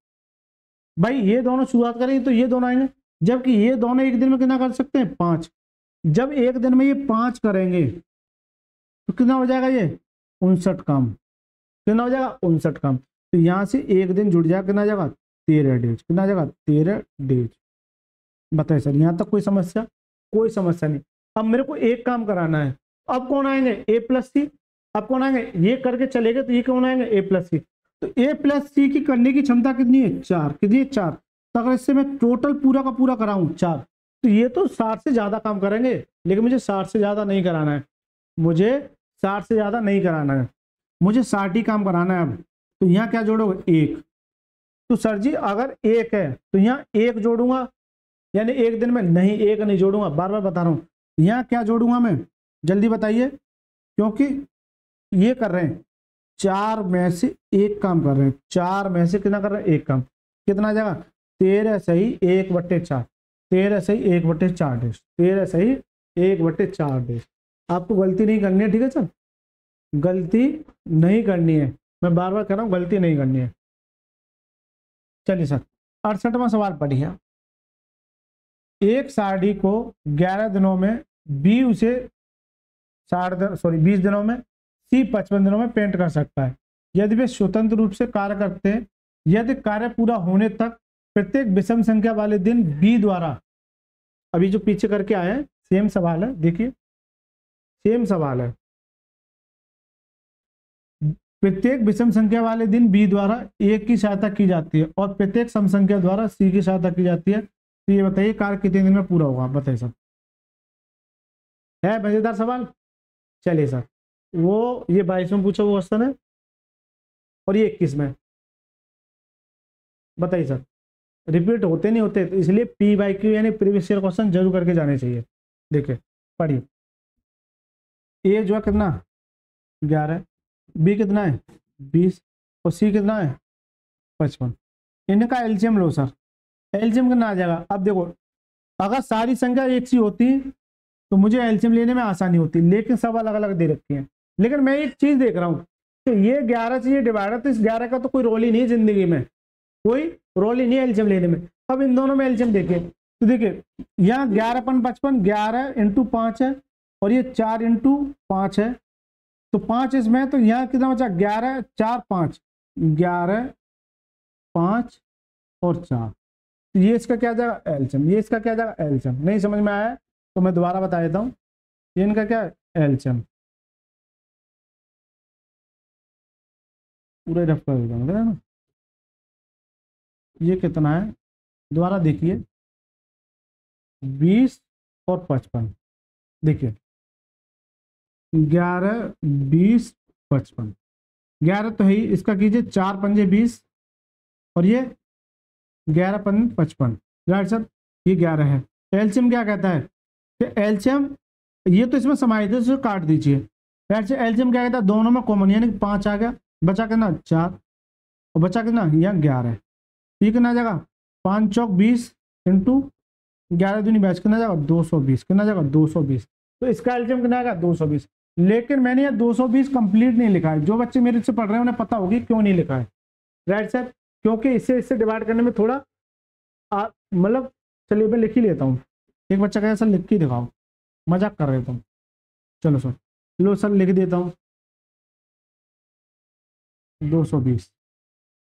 भाई। ये दोनों शुरुआत करेंगे तो ये दोनों आएंगे, जबकि ये दोनों एक दिन में कितना कर सकते हैं, 5। जब एक दिन में ये 5 करेंगे तो कितना हो जाएगा, ये 59 काम। कितना हो जाएगा, 59 काम। तो यहाँ से एक दिन जुड़ जाएगा, कितना जाएगा, 13 डेज। कितना जाएगा, 13 डेज। बताइए सर, यहाँ तक कोई समस्या, कोई समस्या नहीं। अब मेरे को एक काम कराना है। अब कौन आएंगे, ए प्लस सी। अब कौन आएंगे, ये करके चले गए तो ये कौन आएंगे, ए प्लस सी। तो ए प्लस सी की करने की क्षमता कितनी है, 4। कितनी है, 4। तो अगर इससे मैं टोटल पूरा का पूरा कराऊं 4, तो ये तो 60 से ज्यादा काम करेंगे, लेकिन मुझे 60 से ज्यादा नहीं कराना है। मुझे 60 से ज्यादा नहीं कराना है, मुझे 60 ही काम कराना है। अब तो यहाँ क्या जोड़ोगे, 1। तो सर जी अगर 1 है तो यहाँ 1 जोड़ूंगा, यानी एक दिन में नहीं, 1 नहीं जोड़ूंगा, बार बार बता रहा हूँ। यहाँ क्या जोड़ूंगा मैं, जल्दी बताइए, क्योंकि ये कर रहे हैं 4 में से 1 काम कर रहे हैं। 4 में से कितना कर रहे हैं, 1 काम। कितना आ जाएगा, 13 सही 1/4। 13 सही 1/4 डेज। 13 सही 1/4 डेज। आपको गलती नहीं करनी है, ठीक है सर, गलती नहीं करनी है। मैं बार बार कह रहा हूँ, गलती नहीं करनी है। चलिए सर, 68वां सवाल पढ़िए। एक साड़ी को 11 दिनों में, बी उसे 20 दिनों में, सी 55 दिनों में पेंट कर सकता है, यदि वे स्वतंत्र रूप से कार्य करते हैं। यदि कार्य पूरा होने तक प्रत्येक विषम संख्या वाले दिन बी द्वारा, अभी जो पीछे करके आए हैं सेम सवाल है, देखिए सेम सवाल है। प्रत्येक विषम संख्या वाले दिन बी द्वारा ए की सहायता की जाती है और प्रत्येक सम संख्या द्वारा सी की सहायता की जाती है। तो ये बताइए कार्य कितने दिन में पूरा होगा, बताइए सर। है मजेदार सवाल। चलिए सर, वो ये 22 में पूछा वो क्वेश्चन है और ये 21 में। बताइए सर, रिपीट होते नहीं होते, तो इसलिए PYQ यानी प्रीवियस ईयर क्वेश्चन जरूर करके जाने चाहिए। देखिए पढ़िए, ए जो है कितना 11, बी कितना है 20 और सी कितना है 55। इनका एलसीएम लो सर, एलसीएम कितना आ जाएगा। अब देखो, अगर सारी संख्या एक सी होती तो मुझे एलसीएम लेने में आसानी होती, लेकिन सब अलग अलग दे रखी हैं। लेकिन मैं एक चीज देख रहा हूँ कि ये 11 से ये डिवाइड है, तो इस 11 का तो कोई रोल ही नहीं है जिंदगी में, कोई रोल ही नहीं है एलसीएम लेने में। अब इन दोनों में एलसीएम देखिए, तो देखिए यहाँ 11 × 55, 11 × 5 है और ये 4 × 5 है, तो 5 इसमें, तो यहाँ कितना बचा 11 4 5, 11 5 और 4। तो ये इसका क्या जाएगा एलसीएम, ये इसका क्या जाएगा एलसीएम। नहीं समझ में आया तो मैं दोबारा बता देता हूँ, ये इनका क्या है एलसीएम। पूरे रफ कर देता हूँ ना, ये कितना है दोबारा देखिए 20 और 55। देखिए 11 20 55, 11 तो है ही, इसका कीजिए 4 पंजे 20 और ये 11 पंजे 55, राइट सर, ये 11 है। एलसीएम क्या कहता है, एलसीएम ये तो इसमें समाहित है, काट दीजिए। एलसीएम क्या कहता है, दोनों में कॉमन, यानी 5 आ गया, बचा कितना 4 और बचा कितना यहाँ 11। ठीक है ना जाएगा 5 चौक 20 इंटू 11 दूनी 22, कितना जाएगा 220, कितना जाएगा 220। तो इसका एलसीएम कितना आएगा 220। लेकिन मैंने ये 220 कंप्लीट नहीं लिखा है, जो बच्चे मेरे से पढ़ रहे हैं उन्हें पता होगी क्यों नहीं लिखा है, राइट सर, क्योंकि इससे डिवाइड करने में थोड़ा मतलब चलिए मैं लिख ही लेता हूँ। एक बच्चा कहे सर लिख के दिखाओ, मजाक कर रहे तुम। चलो सर, लो सर लिख देता हूँ 220।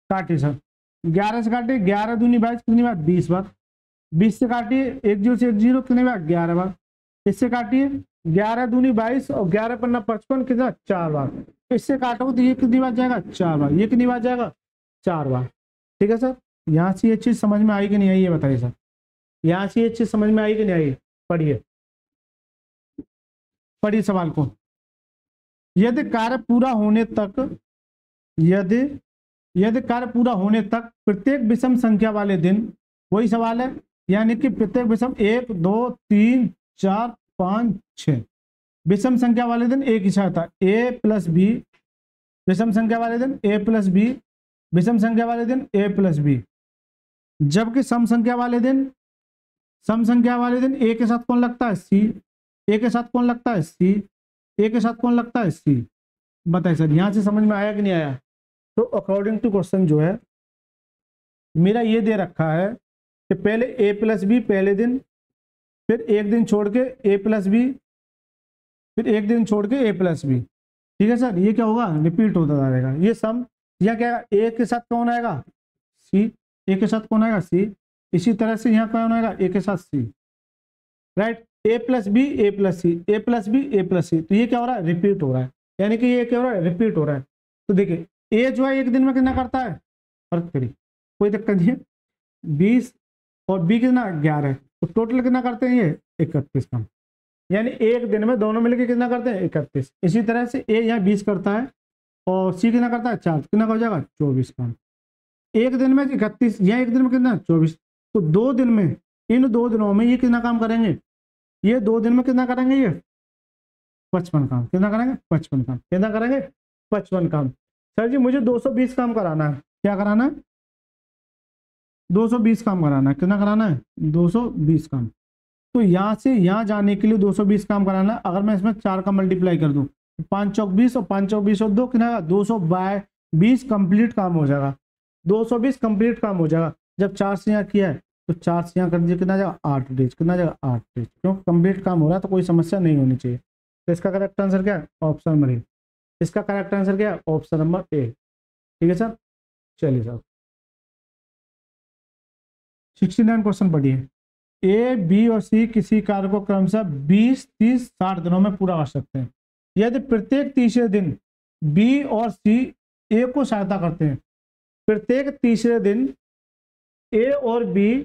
काटिए सर, 11 से काटिए, 11 दूनी 22 कितनी बार 20 बार। 20 से काटिए, 1 0 से 1 0 कितने बार 11 बार। इससे काटिए, 11 दूनी 22 और 11 पन्ना 55 कितना 4 बार। इससे काटो तो ये कितनी बार जाएगा 4 बार, ये कितनी बार जाएगा 4 बार। ठीक है सर, यहाँ से ये चीज समझ में आई कि नहीं आई ये बताइए सर, यहाँ से ये चीज समझ में आई कि नहीं आई। पढ़िए पढ़िए सवाल को। यदि कार्य पूरा होने तक, यदि यदि कार्य पूरा होने तक प्रत्येक विषम संख्या वाले दिन, वही सवाल है, यानी कि प्रत्येक विषम 1 2 3 4 5 6 विषम संख्या वाले दिन एक ही साथ था, ए प्लस बी विषम संख्या वाले दिन ए प्लस बी विषम संख्या वाले दिन ए प्लस बी, जबकि सम संख्या वाले दिन, सम संख्या वाले दिन ए के साथ कौन लगता है सी, ए के साथ कौन लगता है सी, ए के साथ कौन लगता है सी। बताइए सर यहां से समझ में आया कि नहीं आया। तो अकॉर्डिंग टू क्वेश्चन जो है मेरा ये दे रखा है कि पहले ए प्लस बी पहले दिन, फिर एक दिन छोड़ के ए प्लस बी, फिर एक दिन छोड़ के ए प्लस बी। ठीक है सर, ये क्या होगा रिपीट होता रहेगा ये सम। या क्या ए के साथ कौन आएगा सी, ए के साथ कौन आएगा सी, इसी तरह से यहाँ कौन आएगा ए के साथ सी। Right, A plus B A plus C, A plus B A plus सी, तो ये क्या हो रहा है रिपीट हो रहा है, यानी कि ये क्या हो रहा है रिपीट हो रहा है। तो देखिए ए जो है एक दिन में कितना करता है, फर्क करिए कोई दिक्कत नहीं है, 20 और बी कितना 11, तो टोटल कितना करते हैं ये 31 काम, यानी एक दिन में दोनों मिलकर कितना करते हैं 31। इसी तरह से ए यहाँ 20 करता है और सी कितना करता है 4, कितना हो जाएगा 24 काम। एक दिन में 31, यहाँ एक दिन में कितना 24, तो 2 दिन में, इन 2 दिनों में ये कितना काम करेंगे, ये 2 दिन में कितना करेंगे ये 55 काम, कितना करेंगे 55 काम, कितना करेंगे 55 काम। सर जी मुझे 220 काम कराना है, क्या कराना है 220 काम कराना है, कितना कराना है 220 काम। तो यहाँ से यहाँ जाने के लिए 220 काम कराना है। अगर मैं इसमें 4 का मल्टीप्लाई कर दूं 5 चौक 20 और 5 चौक 20 और 2 कितना 220 कंप्लीट काम हो जाएगा, 220 कंप्लीट काम हो जाएगा। जब 4 से यहाँ किया है तो 4 से यहाँ कर दीजिए कितना जाएगा 8 डेज, कितना जाएगा 8 डेज, क्यों कंप्लीट काम हो रहा है तो कोई समस्या नहीं होनी चाहिए। तो इसका करेक्ट आंसर क्या है ऑप्शन नंबर ए, इसका करेक्ट आंसर क्या है ऑप्शन नंबर ए। ठीक है सर, चलिए सर 69 क्वेश्चन पढ़िए। ए बी और सी किसी कार्य को क्रमशः 20 30 60 दिनों में पूरा कर सकते हैं, यदि प्रत्येक तीसरे दिन बी और सी ए को सहायता करते हैं। प्रत्येक तीसरे दिन ए और बी,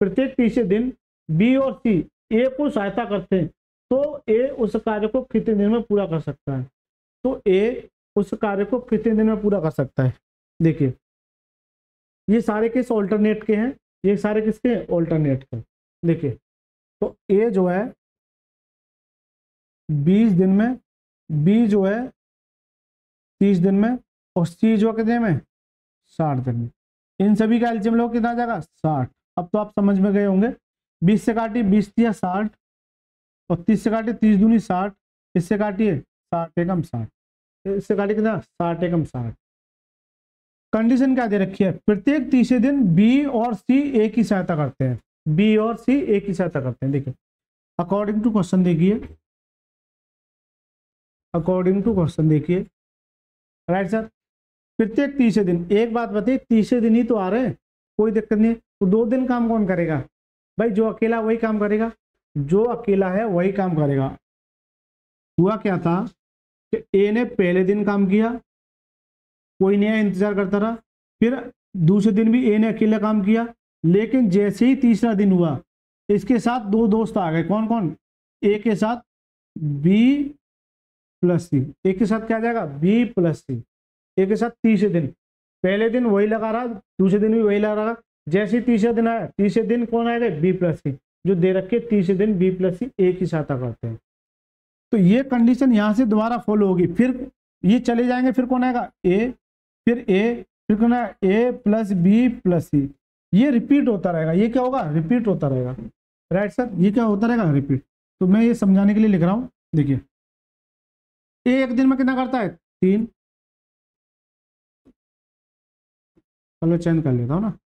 प्रत्येक तीसरे दिन बी और सी ए को सहायता करते हैं, तो ए उस कार्य को कितने दिन में पूरा कर सकता है, तो ए उस कार्य को कितने दिन में पूरा कर सकता है। देखिए ये सारे केस ऑल्टरनेट के हैं, ये सारे किसके ऑल्टरनेट के। देखिए तो ए जो है 20 दिन में, बी जो है 30 दिन में और सी जो कितने में 60 दिन में। इन सभी का एलसीएम लो कितना आ जाएगा 60। अब तो आप समझ में गए होंगे, 20 से काटिए 20 दिया 60 और 30 से काटिए 30 दूनी 60, इससे काटिए 60 एकम 60, इससे काटिए कितना 60 एकम 60। कंडीशन क्या दे रखी है, प्रत्येक तीसरे दिन बी और सी ए की सहायता करते हैं, बी और सी ए की सहायता करते हैं। देखिए अकॉर्डिंग टू क्वेश्चन देखिए, अकॉर्डिंग टू क्वेश्चन देखिए। राइट सर, प्रत्येक तीसरे दिन, एक बात बताइए तीसरे दिन ही तो आ रहे हैं, कोई दिक्कत नहीं है, तो 2 दिन काम कौन करेगा भाई, जो अकेला वही काम करेगा, जो अकेला है वही काम करेगा। हुआ क्या था कि ए ने पहले दिन काम किया, कोई नया इंतजार करता रहा, फिर दूसरे दिन भी ए ने अकेला काम किया, लेकिन जैसे ही तीसरा दिन हुआ इसके साथ 2 दोस्त आ गए, कौन कौन, ए के साथ बी प्लस सी, ए के साथ क्या जाएगा बी प्लस सी, ए के साथ तीसरे दिन, पहले दिन वही लगा रहा, दूसरे दिन भी वही लगा रहा, जैसे ही तीसरा दिन आया तीसरे दिन कौन आएगा बी प्लस सी, जो दे रखे तीसरे दिन बी प्लस सी ए की सहायता करते हैं। तो ये कंडीशन यहाँ से दोबारा फॉलो होगी, फिर ये चले जाएंगे, फिर कौन आएगा ए, फिर कौन आएगा ए प्लस बी प्लस सी, ये रिपीट होता रहेगा, ये क्या होगा रिपीट होता रहेगा। राइट सर, ये क्या होता रहेगा रिपीट। तो मैं ये समझाने के लिए लिख रहा हूँ, देखिए ए एक दिन में कितना करता है 3, चलो चेंज कर लेता हूँ ना,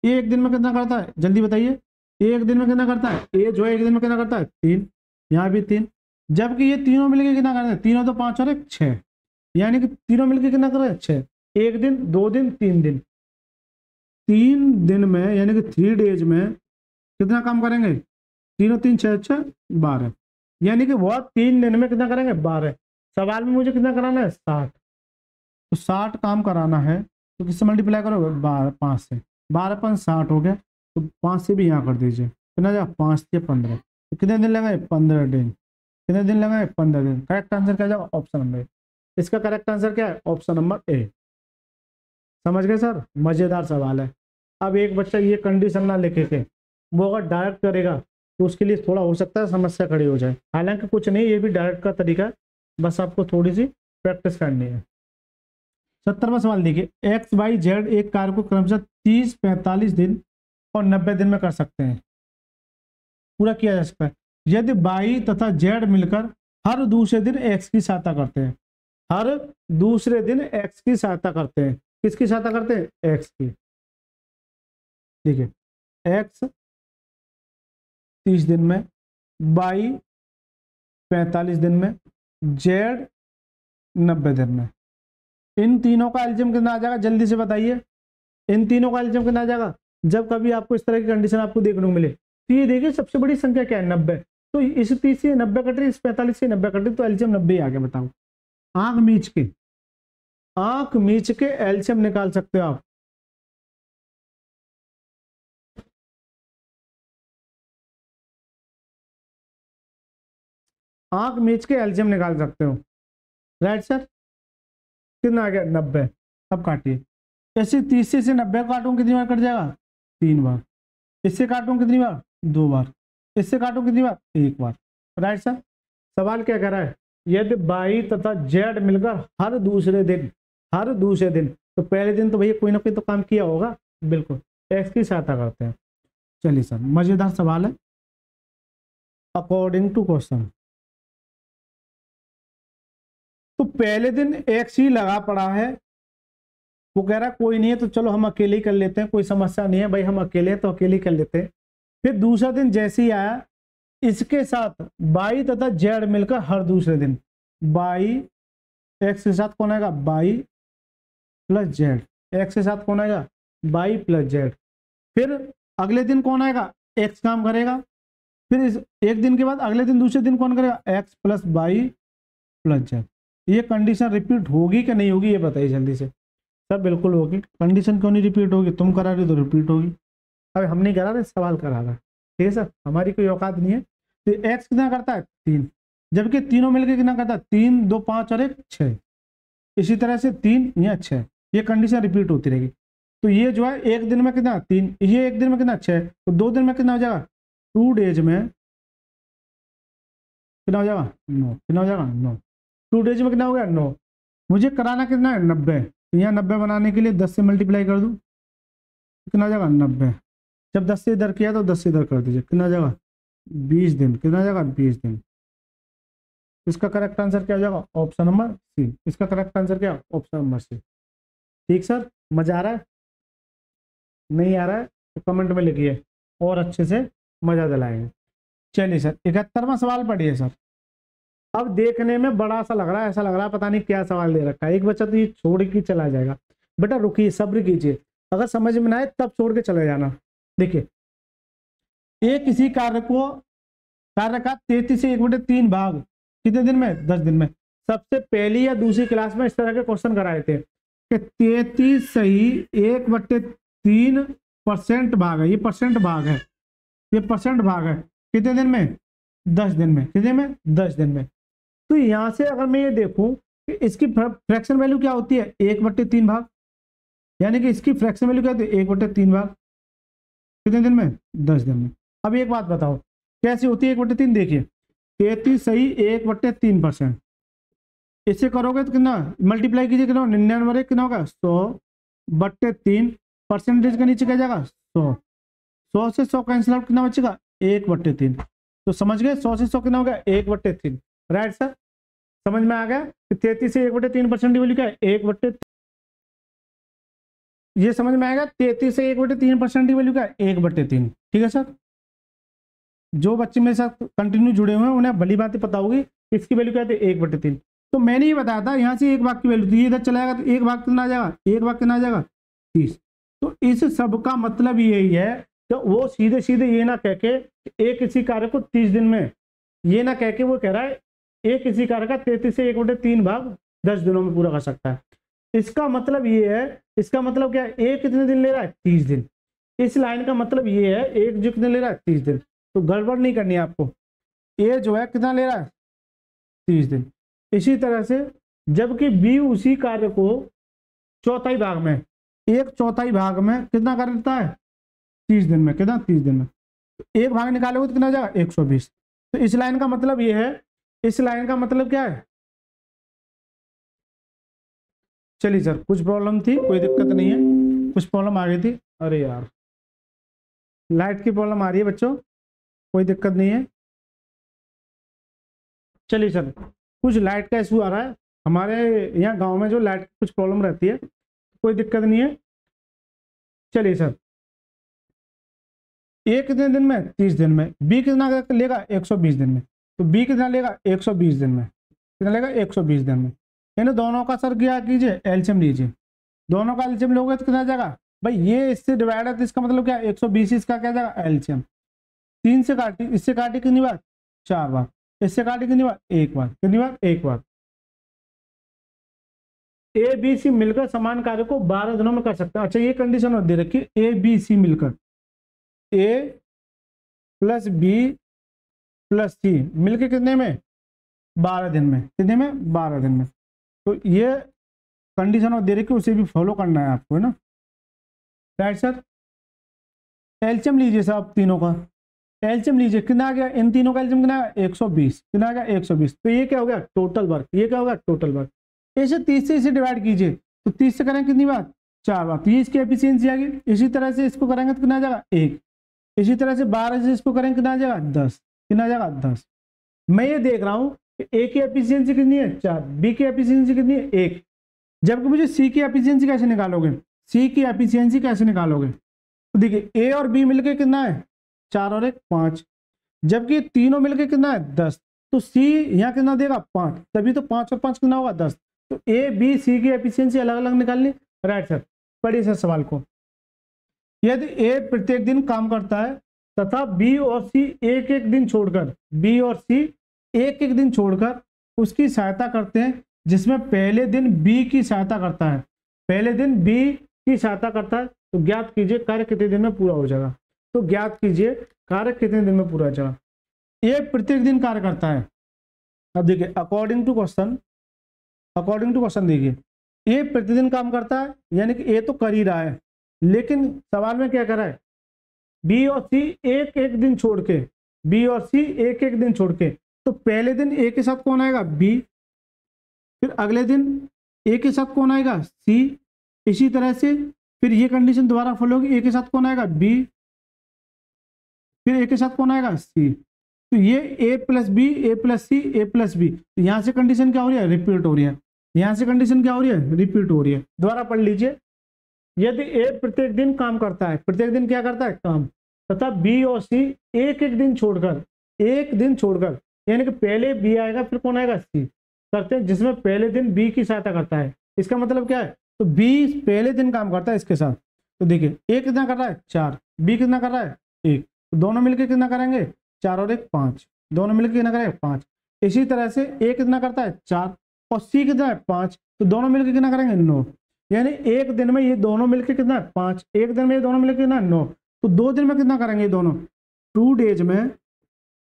ए एक दिन में कितना करता है जल्दी बताइए एक दिन में कितना करता है, ए जो है एक दिन में कितना करता है 3, यहाँ भी 3, जबकि ये तीनों मिलके कितना करते हैं, तीनों तो 5 और 1 6, यानी कि तीनों मिलके कितना कर रहे हैं 6, एक दिन 2 दिन 3 दिन, 3 दिन में यानी कि 3 डेज में कितना काम करेंगे, तीनों 3 6 6 12, यानी कि वह 3 दिन में कितना करेंगे 12। सवाल में मुझे कितना कराना है 60, तो 60 काम कराना है तो किससे मल्टीप्लाई करोगे 5 से, 12 5 60 हो गया, तो 5 से भी यहाँ कर दीजिए, कितना जाएगा 5 से 15, तो कितने दिन लगेंगे 15 दिन, कितने दिन लगेंगे 15 दिन। करेक्ट आंसर क्या जाएगा ऑप्शन नंबर, इसका करेक्ट आंसर क्या है ऑप्शन नंबर ए। समझ गए सर, मजेदार सवाल है। अब एक बच्चा ये कंडीशन ना लिखे के, वो अगर डायरेक्ट करेगा तो उसके लिए थोड़ा हो सकता है समस्या खड़ी हो जाए, हालांकि कुछ नहीं, ये भी डायरेक्ट का तरीका है, बस आपको थोड़ी सी प्रैक्टिस करनी है। 70वां सवाल देखिए, एक्स वाई जेड एक कार्य को क्रमशः 30 45 दिन और 90 दिन में कर सकते हैं, पूरा किया जा सकता है यदि वाई तथा जेड मिलकर हर दूसरे दिन एक्स की सहायता करते हैं, हर दूसरे दिन एक्स की सहायता करते हैं। किसकी सहायता करते हैं, एक्स की। देखिए एक्स 30 दिन में, वाई 45 दिन में, जेड 90 दिन में, इन तीनों का एलसीएम कितना आ जाएगा जल्दी से बताइए, इन तीनों का एलसीएम कितना आ जाएगा। जब कभी आपको इस तरह की कंडीशन आपको देखने को मिले तो ये देखिए सबसे बड़ी संख्या क्या है 90, तो इस 30 से 90 कट रही, इस 45 से 90 कट रही, तो एलसीएम 90 ही आ गया। बताओ, आंख मीच के एलसीएम निकाल सकते हो आप। आंख मीच के एलसीएम निकाल सकते हो, राइट सर। कितना आ गया 90। अब काटिए, ऐसे 30 से 90 काटूं कितनी बार कट जाएगा 3 बार, इससे काटूं कितनी बार 2 बार, इससे काटूं कितनी बार 1 बार, राइट सर। सवाल क्या कह रहा है, यदि वाई तथा जेड मिलकर हर दूसरे दिन, तो पहले दिन तो भैया कोई ना कोई तो काम किया होगा, बिल्कुल एक्स की सहायता करते हैं। चलिए सर, मजेदार सवाल है। अकॉर्डिंग टू क्वेश्चन, तो पहले दिन एक्स ही लगा पड़ा है, वो कह रहा है कोई नहीं है तो चलो हम अकेले ही कर लेते हैं, कोई समस्या नहीं है भाई, हम अकेले हैं तो अकेले ही कर लेते हैं। फिर दूसरा दिन जैसे ही आया, इसके साथ वाई तथा जेड मिलकर हर दूसरे दिन, वाई एक्स के साथ कौन आएगा वाई प्लस जेड, एक्स के साथ कौन आएगा वाई प्लस जेड। फिर अगले दिन कौन आएगा एक्स काम करेगा, फिर इस एक दिन के बाद अगले दिन दूसरे दिन कौन करेगा X plus Y plus Z. ये कंडीशन रिपीट होगी कि नहीं होगी ये बताइए जल्दी से। सर बिल्कुल होगी, कंडीशन क्यों नहीं रिपीट होगी, तुम करा रहे तो रिपीट होगी। अब हम नहीं करा रहे, सवाल करा रहा, ठीक है सर, हमारी कोई औकात नहीं है। तो एक्स कितना करता है 3, जबकि तीनों मिलकर कितना करता है 3 2 5 और 1 6, इसी तरह से 3 या 6, ये कंडीशन रिपीट होती रहेगी। तो ये जो है एक दिन में कितना 3, ये एक दिन में कितना 6, तो 2 दिन में कितना हो जाएगा 2 डेज में कितना हो जाएगा 9, कितना हो जाएगा 9, 2 डेज में कितना हो गया 9। मुझे कराना कितना है 90, यहाँ 90 बनाने के लिए 10 से मल्टीप्लाई कर दूं, कितना हो जाएगा 90। जब 10 से इधर किया तो 10 से इधर कर दीजिए, कितना हो जाएगा 20 दिन, कितना हो जाएगा 20 दिन। इसका करेक्ट आंसर क्या हो जाएगा ऑप्शन नंबर सी, इसका करेक्ट आंसर क्या ऑप्शन नंबर सी। ठीक सर, मजा आ रहा है, नहीं आ रहा है तो कमेंट में लिखिए और अच्छे से मजा दिलाएंगे। चलिए सर 71वां सवाल पढ़िए सर। अब देखने में बड़ा सा लग रहा है, ऐसा लग रहा है पता नहीं क्या सवाल दे रखा है, एक बच्चा तो ये छोड़ के चला जाएगा। बेटा रुकिए, सब्र कीजिए, अगर समझ में ना आए तब छोड़ के चले जाना। देखिए एक किसी कार्य का 33 से 1/3 भाग कितने दिन में 10 दिन में। सबसे पहली या दूसरी क्लास में इस तरह के क्वेश्चन कराए थे कि 33 सही 1/3% भाग है, ये परसेंट भाग है, ये परसेंट भाग है कितने दिन में 10 दिन में, कितने में 10 दिन में। तो यहां से अगर मैं ये देखूं कि इसकी फ्रैक्शन वैल्यू क्या होती है 1/3 भाग, यानी कि इसकी फ्रैक्शन वैल्यू क्या होती है 1/3 भाग, कितने दिन में 10 दिन में। अब एक बात बताओ कैसे होती है 1/3, देखिए 33 सही 1/3%, इससे करोगे तो कितना मल्टीप्लाई कीजिए, कितना 99 कितना होगा 100/3, परसेंटेज का नीचे क्या जाएगा 100, 100 से 100 कैंसिल आउट, कितना बचेगा 1/3। तो समझ गए 100 से 100 कितना होगा 1/3, राइट सर। समझ में आ गया कि 33 से 1/3% की वैल्यू क्या है 1/3, ये समझ में आएगा 33 से 1/3% की वैल्यू क्या है 1/3, ठीक है सर। जो बच्चे मेरे साथ कंटिन्यू जुड़े हुए हैं उन्हें भली बात पता होगी इसकी वैल्यू क्या थी 1/3। तो मैंने ये बताया था यहाँ से 1 भाग की वैल्यू थी, इधर चला जाएगा तो 1 भाग कितना आ जाएगा, 1 भाग कितना आ जाएगा 30। तो इस सब का मतलब यही है कि वो सीधे सीधे ये ना कह के एक इसी कार्य को 30 दिन में, ये ना कह के वो कह रहा है एक इसी कार्य का 33 से 1/3 भाग 10 दिनों में पूरा कर सकता है। इसका मतलब ये है, इसका मतलब क्या है, एक कितने दिन ले रहा है 30 दिन। इस लाइन का मतलब ये है एक जो कितने ले रहा है 30 दिन। तो गड़बड़ नहीं करनी है आपको, ए जो है कितना ले रहा है 30 दिन। इसी तरह से जबकि बी उसी कार्य को चौथाई भाग में, एक चौथाई भाग में कितना कर लेता है 30 दिन में, कितना 30 दिन में। तो एक भाग निकालोगे तो कितना हो जाएगा 120। तो इस लाइन का मतलब ये है, इस लाइन का मतलब क्या है। चलिए सर कुछ प्रॉब्लम थी, कोई दिक्कत नहीं है, कुछ प्रॉब्लम आ गई थी, अरे यार लाइट की प्रॉब्लम आ रही है बच्चों, कोई दिक्कत नहीं है। चलिए सर कुछ लाइट का इशू आ रहा है हमारे यहाँ गांव में, जो लाइट की कुछ प्रॉब्लम रहती है, कोई दिक्कत नहीं है। चलिए सर ए कितने दिन में 30 दिन में, बी कितना लेगा 120 दिन में। तो बी कितना लेगा 120 दिन में, कितना लेगा 120 दिन में। इन दोनों का सर क्या कीजिए एलसीएम लीजिए, दोनों का एलसीएम लोगे तो कितना जाएगा भाई, ये इससे डिवाइड है तो इसका मतलब क्या 120 इसका क्या जाएगा एलसीएम। 3 से काटी, इससे काटी कितनी बार 4 बार, इससे काटी कितनी बार 1 बार, कितनी बार 1 बार। ए बी सी मिलकर समान कार्य को 12 दिनों में कर सकते हैं। अच्छा ये कंडीशन और दे रखी है ए बी सी मिलकर, ए प्लस बी प्लस सी मिलकर कितने में 12 दिन में, कितने में 12 दिन में। तो ये कंडीशन और दे रखी है उसे भी फॉलो करना है आपको, है ना। राइट सर एलसीएम लीजिए साहब तीनों का, एलसीएम लीजिए कितना आ गया, इन तीनों का एलसीएम कितना है 120, कितना आ गया 120। तो ये क्या हो गया टोटल वर्क, ये क्या होगा टोटल वर्क। इसे 30 से इसे डिवाइड कीजिए, तो 30 से करेंगे कितनी बार 4 बार, तो ये इसकी एफिशिएंसी आ गई। इसी तरह से इसको करेंगे तो कितना आ जाएगा 1। इसी तरह से 12 से इसको करेंगे कितना आ जाएगा 10, कितना आ जाएगा 10। मैं ये देख रहा हूँ कि ए की एफिशिएंसी कितनी है 4, बी की एफिशिएंसी कितनी है 1, जबकि मुझे सी की एफिशिएंसी कैसे निकालोगे, सी की एफिशिएंसी कैसे निकालोगे। तो देखिए ए और बी मिलके कितना है 4 और 1 5, जबकि तीनों मिलके कितना है 10। तो सी यहाँ कितना देगा 5, तभी तो 5 और 5 कितना होगा 10। तो ए बी सी की एफिशिएंसी अलग अलग निकालनी। राइट सर पढ़िए सर सवाल को। यदि ए प्रत्येक दिन काम करता है तथा बी और सी एक एक दिन छोड़कर, बी और सी एक एक दिन छोड़कर उसकी सहायता करते हैं, जिसमें पहले दिन बी की सहायता करता है, पहले दिन बी की सहायता करता है, तो ज्ञात कीजिए कार्य कितने दिन में पूरा हो जाएगा। तो ज्ञात कीजिए कार्य कितने दिन में पूरा हो जाएगा। ए प्रत्येक दिन कार्य करता है। अब देखिए according to question, according to question देखिए ए प्रतिदिन काम करता है, यानी कि ए तो कर ही रहा है, लेकिन सवाल में क्या कर रहा है बी और सी एक एक दिन छोड़ के, बी और सी एक एक दिन छोड़ के। तो पहले दिन ए के साथ कौन आएगा बी, फिर अगले दिन ए के साथ कौन आएगा सी, इसी तरह से फिर ये कंडीशन दोबारा फॉलो होगी, ए के साथ कौन आएगा बी, फिर ए के साथ कौन आएगा सी। तो ये ए plus B, A plus C, A plus B, तो यहाँ से कंडीशन क्या हो रही है रिपीट हो रही है, यहाँ से कंडीशन क्या हो रही है रिपीट हो रही है। दोबारा पढ़ लीजिए, यदि ए प्रत्येक दिन काम करता है, प्रत्येक दिन क्या करता है काम, तथा बी और सी एक एक दिन छोड़कर, एक दिन छोड़कर, यानी कि पहले बी आएगा फिर कौन आएगा सी करते हैं, जिसमें पहले दिन बी की सहायता करता है। इसका मतलब क्या है, तो बी पहले दिन काम करता है इसके साथ। तो देखिए ए कितना कर रहा है 4, बी कितना कर रहा है 1, तो दोनों मिलकर कितना करेंगे 4 और 1 5, दोनों मिलकर कितना करेंगे 5। इसी तरह से ए कितना करता है 4 और सी कितना है 5, तो दोनों मिलकर कितना करेंगे 9, यानी एक दिन में ये दोनों मिलकर कितना है 5, एक दिन में ये दोनों मिलकर कितना 9, तो 2 दिन में कितना करेंगे ये दोनों 2 डेज में,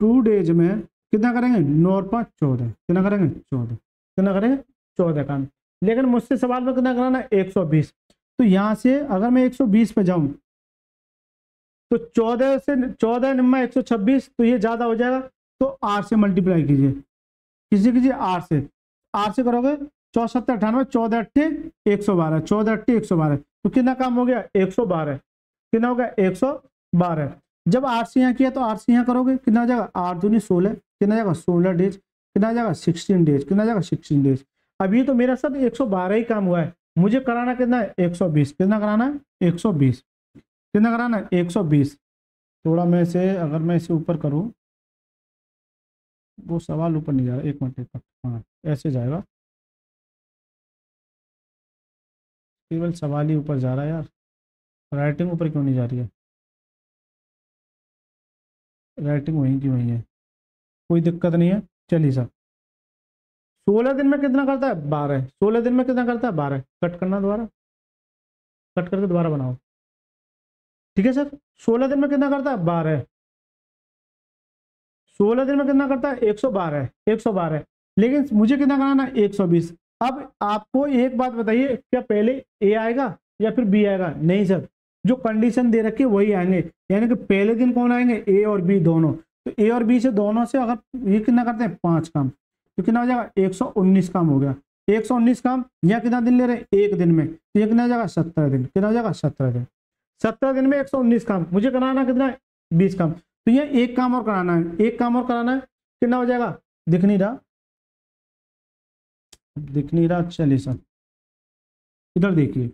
2 डेज में कितना करेंगे 9 और 5 14, कितना करेंगे 14, कितना करेंगे 14 काम। लेकिन मुझसे सवाल में कितना कराना है 120, तो यहाँ से अगर मैं 120 पे जाऊं तो 14 से 14 निम्मा 126, तो ये ज्यादा हो जाएगा, तो 8 से मल्टीप्लाई कीजिए, किसी कीजिए 8 से करोगे 4 7 98, 14 8 112, 14 8 112, तो कितना काम हो गया 112, कितना हो गया 112। जब 8 से यहाँ किया तो 8 से यहाँ करोगे कितना आ जाएगा 8 दूनी 16, कितना आ जाएगा 16 डेज, कितना आ जाएगा 16 डेज, कितना आ जाएगा 16 डेज। अभी तो मेरा सब 112 ही काम हुआ है, मुझे कराना कितना है 120, कितना कराना है 120, कितना कराना है 120। थोड़ा मैं इसे, अगर मैं इसे ऊपर करूँ, वो सवाल ऊपर नहीं जा रहा, एक मिनट, एक मिनट, हाँ ऐसे जाएगा, केवल सवाल ही ऊपर जा रहा है यार, राइटिंग ऊपर क्यों नहीं जा रही है, राइटिंग वहीं की वहीं है, कोई दिक्कत नहीं है। चलिए सर, 16 दिन में कितना करता है 12, 16 दिन में कितना करता है 12, कट करना दोबारा, कट करके दोबारा बनाओ, ठीक है सर। 16 दिन में कितना करता है 12, 16 दिन में कितना करता है 112, 112, लेकिन मुझे कितना कराना है 120। अब आपको एक बात बताइए, क्या पहले ए आएगा या फिर बी आएगा? नहीं सर, जो कंडीशन दे रखी है वही आएंगे, यानी कि पहले दिन कौन आएंगे, ए और बी दोनों। तो ए और बी से दोनों से अगर ये कितना करते हैं 5 काम, तो कितना हो जाएगा 119 काम हो गया। 119 काम, या कितना दिन ले रहे हैं एक दिन में, तो ये कितना हो जाएगा 17 दिन, कितना हो जाएगा 17 दिन। 17 दिन में 119 काम, मुझे कराना कितना है 20 काम, तो ये एक काम और कराना है, एक काम और कराना है, कितना हो जाएगा, दिख नहीं रहा, दिख नहीं रहा, चलिए सर इधर देखिए,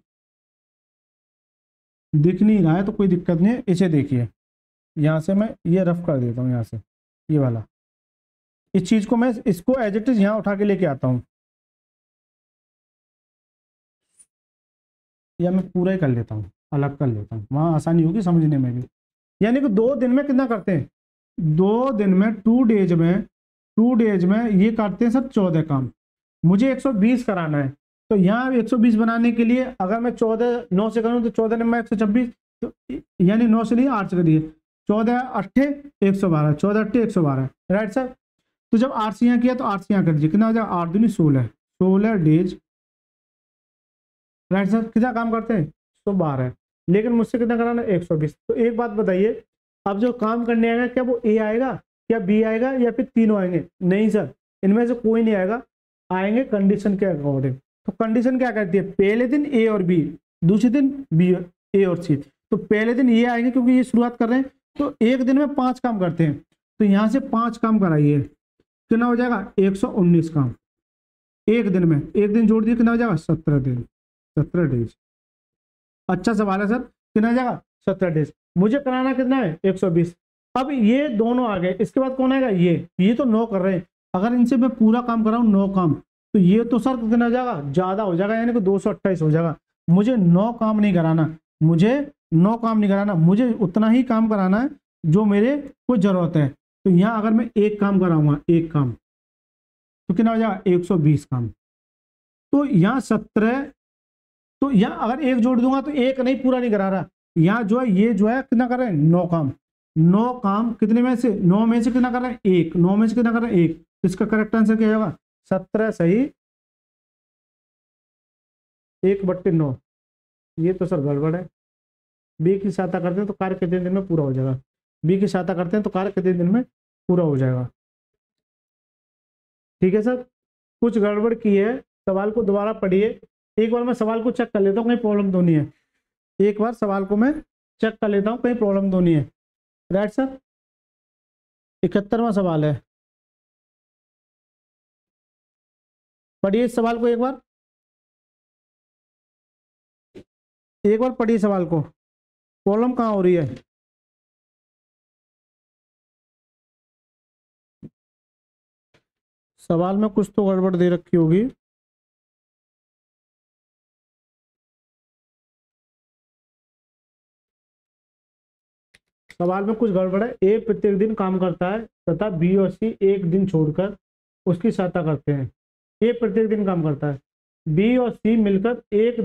दिख नहीं रहा है तो कोई दिक्कत नहीं है, इसे देखिए, यहाँ से मैं ये रफ कर देता हूँ, यहाँ से ये वाला, इस चीज को मैं इसको एज इट इज यहाँ उठा के लेके आता हूँ, या मैं पूरा ही कर लेता हूँ, अलग कर लेता हूँ, वहाँ आसानी होगी समझने में भी। यानी कि 2 दिन में कितना करते हैं, 2 दिन में 2 डेज में ये करते हैं सर 14 काम, मुझे 120 कराना है। तो यहाँ 120 बनाने के लिए अगर मैं 14 9 से करूँ तो 14 दिन में 126, तो यानी 9 से नहीं 8 से करिए, 14 अट्ठे 112, 14 अट्ठे 112, राइट सर। तो जब 8 से यहाँ किया तो 8 से यहाँ कर दीजिए, कितना हो जाएगा 8 दूनी 16, 16 डेज, राइट सर। कितना काम करते हैं 112, लेकिन मुझसे कितना कराना है 120। तो एक बात बताइए, अब जो काम करने आएगा क्या वो ए आएगा या बी आएगा या फिर तीनों आएंगे? नहीं सर, इनमें से कोई नहीं आएगा, आएंगे कंडीशन के अकॉर्डिंग। तो कंडीशन क्या कहती है, पहले दिन ए और बी, दूसरे दिन बी ए और सी। तो पहले दिन ये आएंगे क्योंकि ये शुरुआत कर रहे हैं, तो एक दिन में 5 काम करते हैं, तो यहाँ से 5 काम कराइए, कितना हो जाएगा 119 काम एक दिन में, एक दिन जोड़ दिए कितना हो जाएगा 17 दिन, 17 डेज। अच्छा सवाल है सर, कितना आ जाएगा 17 डेज। मुझे कराना कितना है 120। अब ये दोनों आ गए, इसके बाद कौन आएगा, ये तो 9 कर रहे हैं, अगर इनसे मैं पूरा काम कराऊं 9 काम, तो ये तो सर कितना हो जाएगा, ज्यादा हो जाएगा, यानी कि 228 हो जाएगा। मुझे 9 काम नहीं कराना, मुझे 9 काम नहीं कराना, मुझे उतना ही काम कराना है जो मेरे को जरूरत है। तो यहाँ अगर मैं एक काम कराऊंगा, एक काम, तो कितना हो जाएगा 120 काम। तो यहाँ 17, तो यहाँ अगर एक जोड़ दूंगा तो एक नहीं, पूरा नहीं करा रहा, यहाँ जो है ये जो है कितना कर रहे हैं 9 काम, 9 काम कितने में से, 9 में से कितना कर रहे हैं एक, 9 में से कितना कर रहे हैं एक, तो इसका करेक्ट आंसर क्या होगा 17 सही 1/9। ये तो सर गड़बड़ है, बी की सहायता करते हैं तो कार्य कितने दिन में पूरा हो जाएगा, बी की सहायता करते हैं तो कार्य कितने दिन में पूरा हो जाएगा। ठीक है सर, कुछ गड़बड़ की है, सवाल को दोबारा पढ़िए, एक बार मैं सवाल को चेक कर लेता हूँ कहीं प्रॉब्लम तो नहीं है, एक बार सवाल को मैं चेक कर लेता हूँ कहीं प्रॉब्लम तो नहीं है, राइट सर। 71वां सवाल है, पढ़िए इस सवाल को एक बार पढ़िए सवाल को, प्रॉब्लम कहाँ हो रही है। सवाल में कुछ तो गड़बड़ दे रखी होगी, सवाल में कुछ गड़बड़ है। ए प्रत्येक दिन काम करता है तथा बी और सी एक दिन छोड़कर उसकी सहायता करते हैं। ए प्रत्येक दिन काम करता है, बी और सी मिलकर एक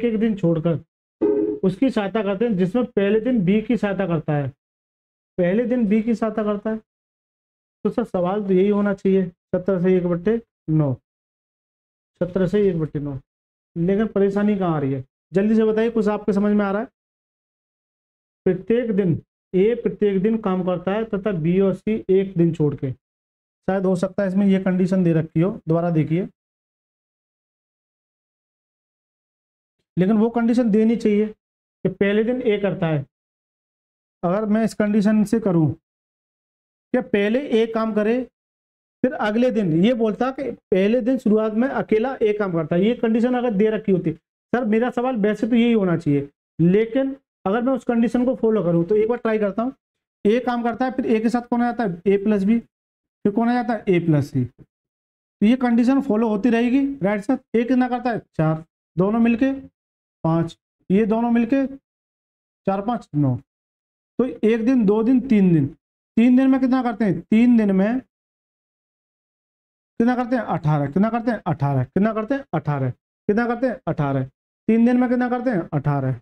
एक दिन छोड़कर उसकी सहायता करते हैं, जिसमें पहले दिन बी की सहायता करता है, पहले दिन बी की सहायता करता है। तो सर सवाल तो यही होना चाहिए 17 से 1/9, 17 से 1/9, लेकिन परेशानी कहाँ आ रही है जल्दी से बताइए, कुछ आपके समझ में आ रहा है। प्रत्येक दिन ए प्रत्येक दिन काम करता है तथा बी और सी एक दिन छोड़ के, शायद हो सकता है इसमें ये कंडीशन दे रखी हो, दोबारा देखिए, लेकिन वो कंडीशन देनी चाहिए कि पहले दिन ए करता है। अगर मैं इस कंडीशन से करूं कि पहले ए काम करे फिर अगले दिन ये बोलता कि पहले दिन शुरुआत में अकेला ए काम करता है, ये कंडीशन अगर दे रखी होती, सर मेरा सवाल वैसे तो यही होना चाहिए, लेकिन अगर मैं उस कंडीशन को फॉलो करूं तो एक बार ट्राई करता हूं ए काम करता है, फिर ए के साथ कौन आ जाता है, ए प्लस बी, फिर कौन आ जाता है, ए प्लस सी। तो ये कंडीशन फॉलो होती रहेगी, राइट सर। ए कितना करता है, 4, दोनों मिलके 5, ये दोनों मिलके 4 5 9। तो 1 दिन, 2 दिन, 3 दिन, 3 दिन में कितना करते हैं, 3 दिन में कितना करते हैं, 18, कितना करते हैं 18, कितना करते हैं 18, कितना करते हैं 18, 3 दिन में कितना करते हैं 18,